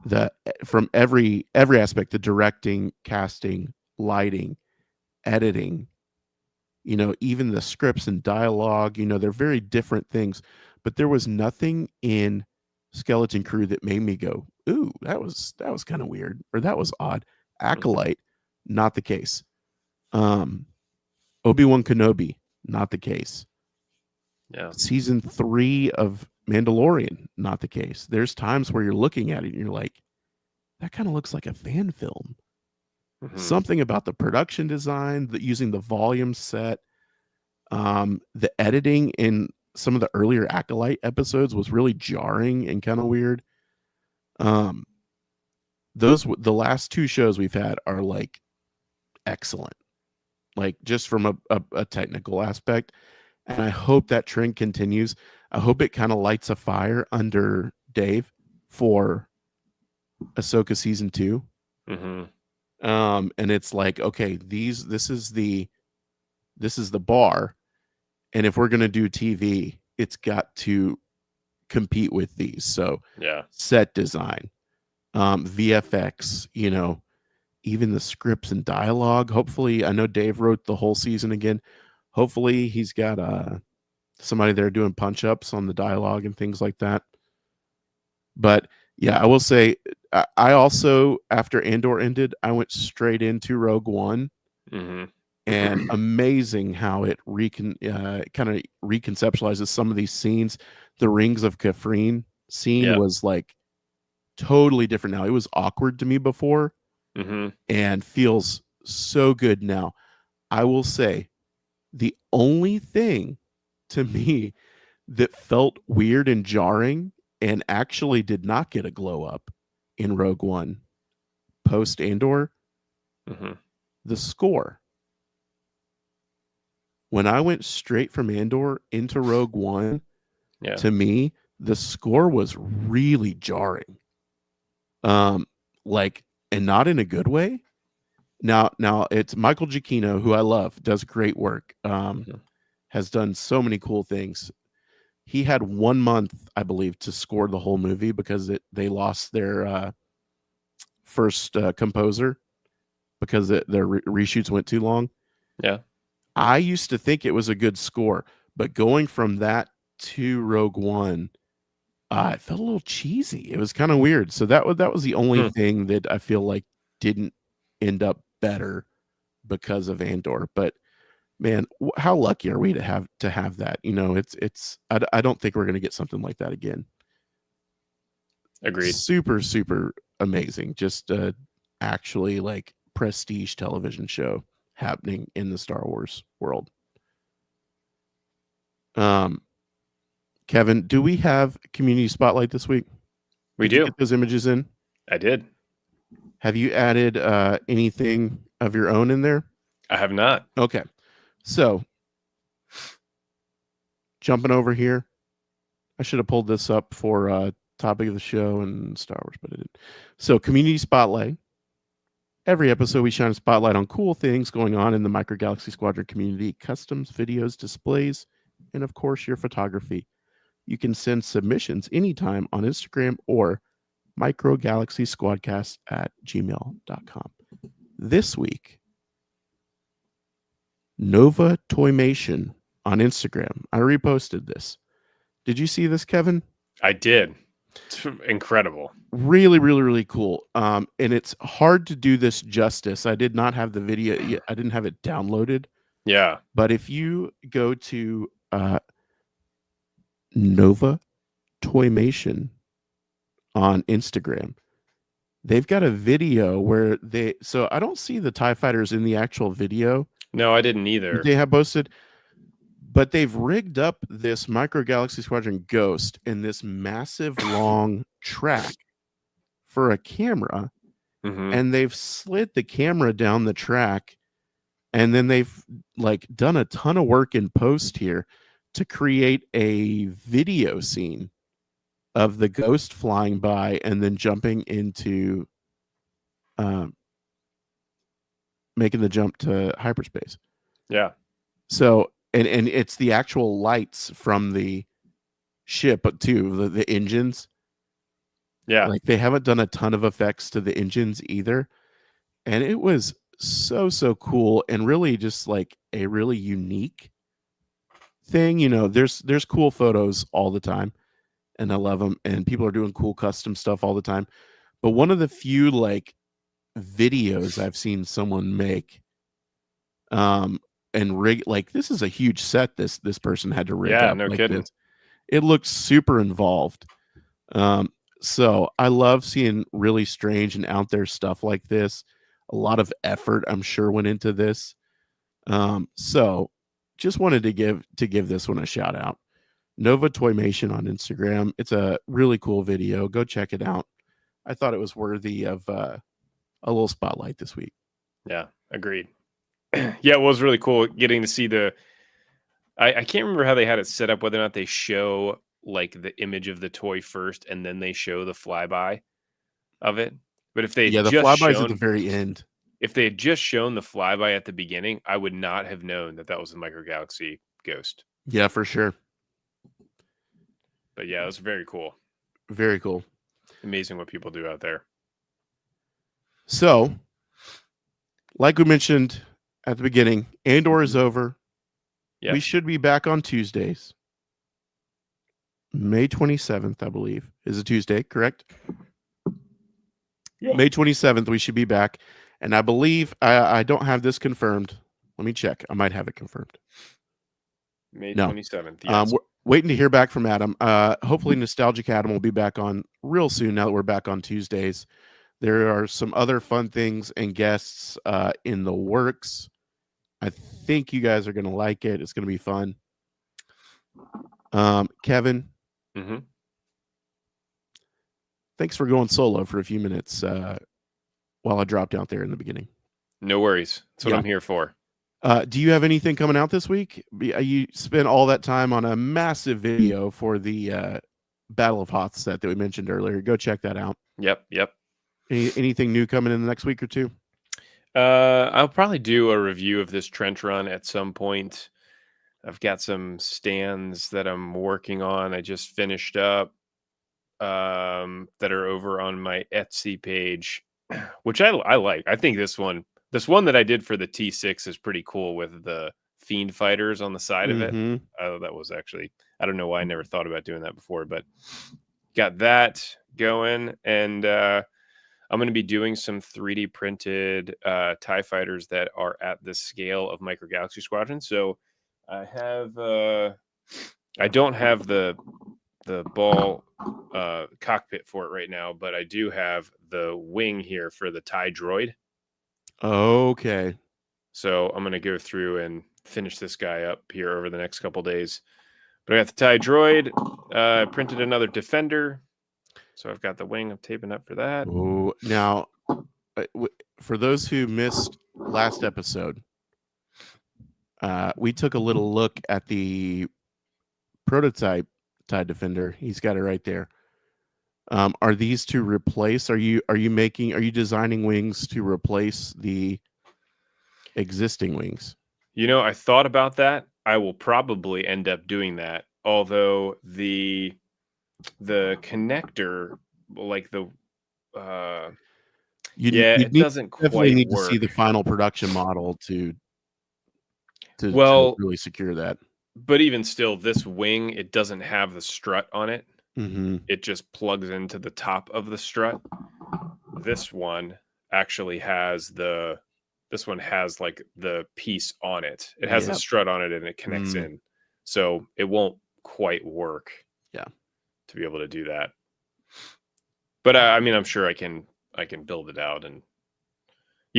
that from every aspect, the directing, casting, lighting, editing, even the scripts and dialogue, they're very different things, but there was nothing in Skeleton Crew that made me go, ooh, that was kind of weird, or that was odd. Acolyte, not the case. Obi-Wan Kenobi, not the case. Yeah. Season 3 of Mandalorian, not the case. There's times where you're looking at it and you're like, that kind of looks like a fan film. Something about the production design, using the volume set, the editing in some of the earlier Acolyte episodes was really jarring and kind of weird. The last 2 shows we've had are like excellent, like just from a technical aspect. And I hope that trend continues. I hope it kind of lights a fire under Dave for Ahsoka season 2. And it's like, okay, this is the bar, and if we're gonna do TV, it's got to compete with these. So set design, VFX, even the scripts and dialogue. Hopefully, I know Dave wrote the whole season again. Hopefully, he's got somebody there doing punch ups on the dialogue and things like that. But yeah, I will say, I also, after Andor ended, I went straight into Rogue One, and amazing how it kind of reconceptualizes some of these scenes. The Rings of Kafrene scene was like totally different now. It was awkward to me before, and feels so good now. I will say, the only thing to me that felt weird and jarring and actually did not get a glow up in Rogue One post Andor, the score. When I went straight from Andor into Rogue One, to me, the score was really jarring. Like, and not in a good way. Now it's Michael Giacchino, who I love, does great work. Has done so many cool things. He had 1 month, I believe, to score the whole movie because they lost their first composer because their reshoots went too long. I used to think it was a good score, but going from that to Rogue One, it felt a little cheesy. It was kind of weird. So that was the only thing that I feel like didn't end up better because of Andor. But man, how lucky are we to have that? I don't think we're going to get something like that again. Agreed. Super, super amazing. Just actually like prestige television show happening in the Star Wars world. Kevin, do we have community spotlight this week? We do. You get those images in? I did. Have you added anything of your own in there? I have not. Okay. So jumping over here, I should have pulled this up for topic of the show and Star Wars, but I didn't. So community spotlight. Every episode, we shine a spotlight on cool things going on in the Micro Galaxy Squadron community, customs, videos, displays, and of course, your photography. You can send submissions anytime on Instagram or microgalaxysquadcast@gmail.com. This week, Nova Toymation on Instagram. I reposted this. Did you see this, Kevin? I did. It's incredible. Really, really, really cool. And it's hard to do this justice. I did not have the video yet. I didn't have it downloaded. Yeah. But if you go to Nova Toymation on Instagram, they've got a video where so I don't see the TIE fighters in the actual video. No, I didn't either. They have posted, but they've rigged up this Micro Galaxy Squadron Ghost in this massive long track for a camera, and they've slid the camera down the track, and then they've like done a ton of work in post here to create a video scene of the Ghost flying by and then jumping into making the jump to hyperspace. Yeah. So and it's the actual lights from the ship too, the engines. Yeah. Like they haven't done a ton of effects to the engines either. And it was so cool and really just like a really unique thing. There's cool photos all the time and I love them, and people are doing cool custom stuff all the time. But one of the few like videos I've seen someone make and rig, like this is a huge set this person had to rig up. No like kidding. This. It looks super involved. So I love seeing really strange and out there stuff like this. A lot of effort, I'm sure, went into this. So just wanted to give this one a shout out. Nova Toymation on Instagram. It's a really cool video. Go check it out. I thought it was worthy of a little spotlight this week. Yeah, agreed. Yeah, it was really cool getting to see the. I can't remember how they had it set up, whether or not they show like the image of the toy first and then they show the flyby of it. But if they had the just flyby's shown at the very end. If they had just shown the flyby at the beginning, I would not have known that was a Micro Galaxy Ghost. Yeah, for sure. But yeah, it was very cool. Very cool. Amazing what people do out there. So, like we mentioned at the beginning, Andor is over. Yep. We should be back on Tuesdays. May 27th, I believe, is a Tuesday, correct? Yeah. May 27th, we should be back. And I believe, I don't have this confirmed. Let me check. I might have it confirmed. May 27th, yes. We're waiting to hear back from Adam. Hopefully Nostalgic Adam will be back on real soon now that we're back on Tuesdays. There are some other fun things and guests in the works. I think you guys are going to like it. It's going to be fun. Kevin, thanks for going solo for a few minutes while I dropped out there in the beginning. No worries. That's what I'm here for. Do you have anything coming out this week? You spent all that time on a massive video for the Battle of Hoth set that we mentioned earlier. Go check that out. Yep. Anything new coming in the next week or two? I'll probably do a review of this trench run at some point. I've got some stands that I'm working on. I just finished up that are over on my Etsy page, which I like. I think this one that I did for the T6 is pretty cool with the Fiend fighters on the side of it. That was actually, I don't know why I never thought about doing that before, but got that going. And I'm going to be doing some 3D printed TIE fighters that are at the scale of Micro Galaxy Squadron. So I have, I don't have the ball cockpit for it right now, but I do have the wing here for the TIE droid. Okay. So I'm going to go through and finish this guy up here over the next couple days. But I got the TIE droid. I printed another Defender. So I've got the wing. I'm taping up for that. Oh, now, for those who missed last episode, we took a little look at the prototype TIE Defender. He's got it right there. Are these to replace? Are you designing wings to replace the existing wings? I thought about that. I will probably end up doing that. Although the connector, like the it doesn't definitely need work. to see the final production model to really secure that. But even still, this wing, it doesn't have the strut on it. It just plugs into the top of the strut. This one actually has like the piece on it. It has the strut on it and it connects in. So it won't quite work. Yeah. To be able to do that. But I mean, I'm sure I can build it out, and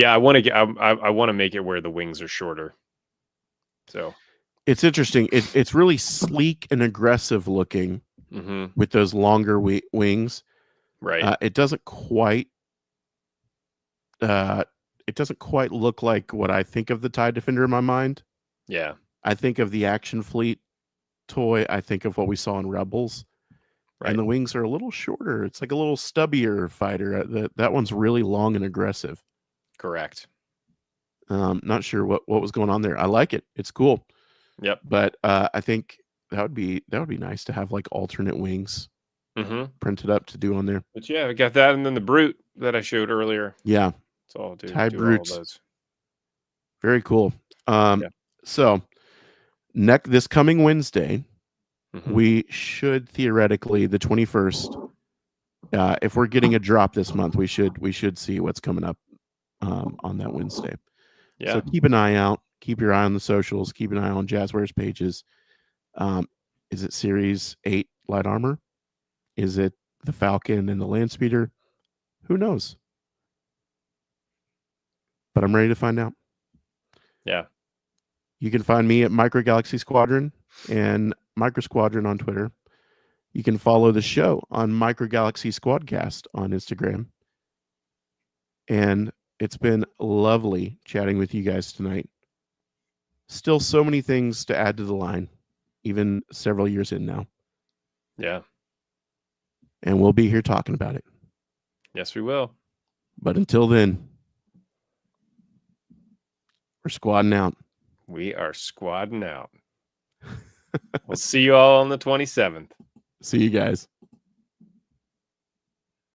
I want to make it where the wings are shorter. So it's interesting. It's really sleek and aggressive looking with those longer wings. Right. It doesn't quite look like what I think of the TIE Defender in my mind. Yeah. I think of the Action Fleet toy. I think of what we saw in Rebels. Right. And the wings are a little shorter. It's like a little stubbier fighter. That one's really long and aggressive. Correct. Not sure what was going on there. I like it. It's cool. Yep. But I think that would be nice to have like alternate wings printed up to do on there. But yeah, I got that, and then the Brute that I showed earlier. Yeah. So I'll do TIE Brutes. All those. Very cool. So this coming Wednesday, we should theoretically, the 21st, if we're getting a drop this month, we should see what's coming up on that Wednesday. Yeah. So keep an eye out. Keep your eye on the socials. Keep an eye on Jazzware's pages. Is it Series 8 light armor? Is it the Falcon and the Landspeeder? Who knows? But I'm ready to find out. Yeah. You can find me at Micro Galaxy Squadron, and Micro Squadron on Twitter. You can follow the show on Micro Galaxy Squadcast on Instagram. And it's been lovely chatting with you guys tonight. Still so many things to add to the line, even several years in now. Yeah. And we'll be here talking about it. Yes, we will. But until then, we're squadding out. We are squadding out. We'll see you all on the 27th. See you guys.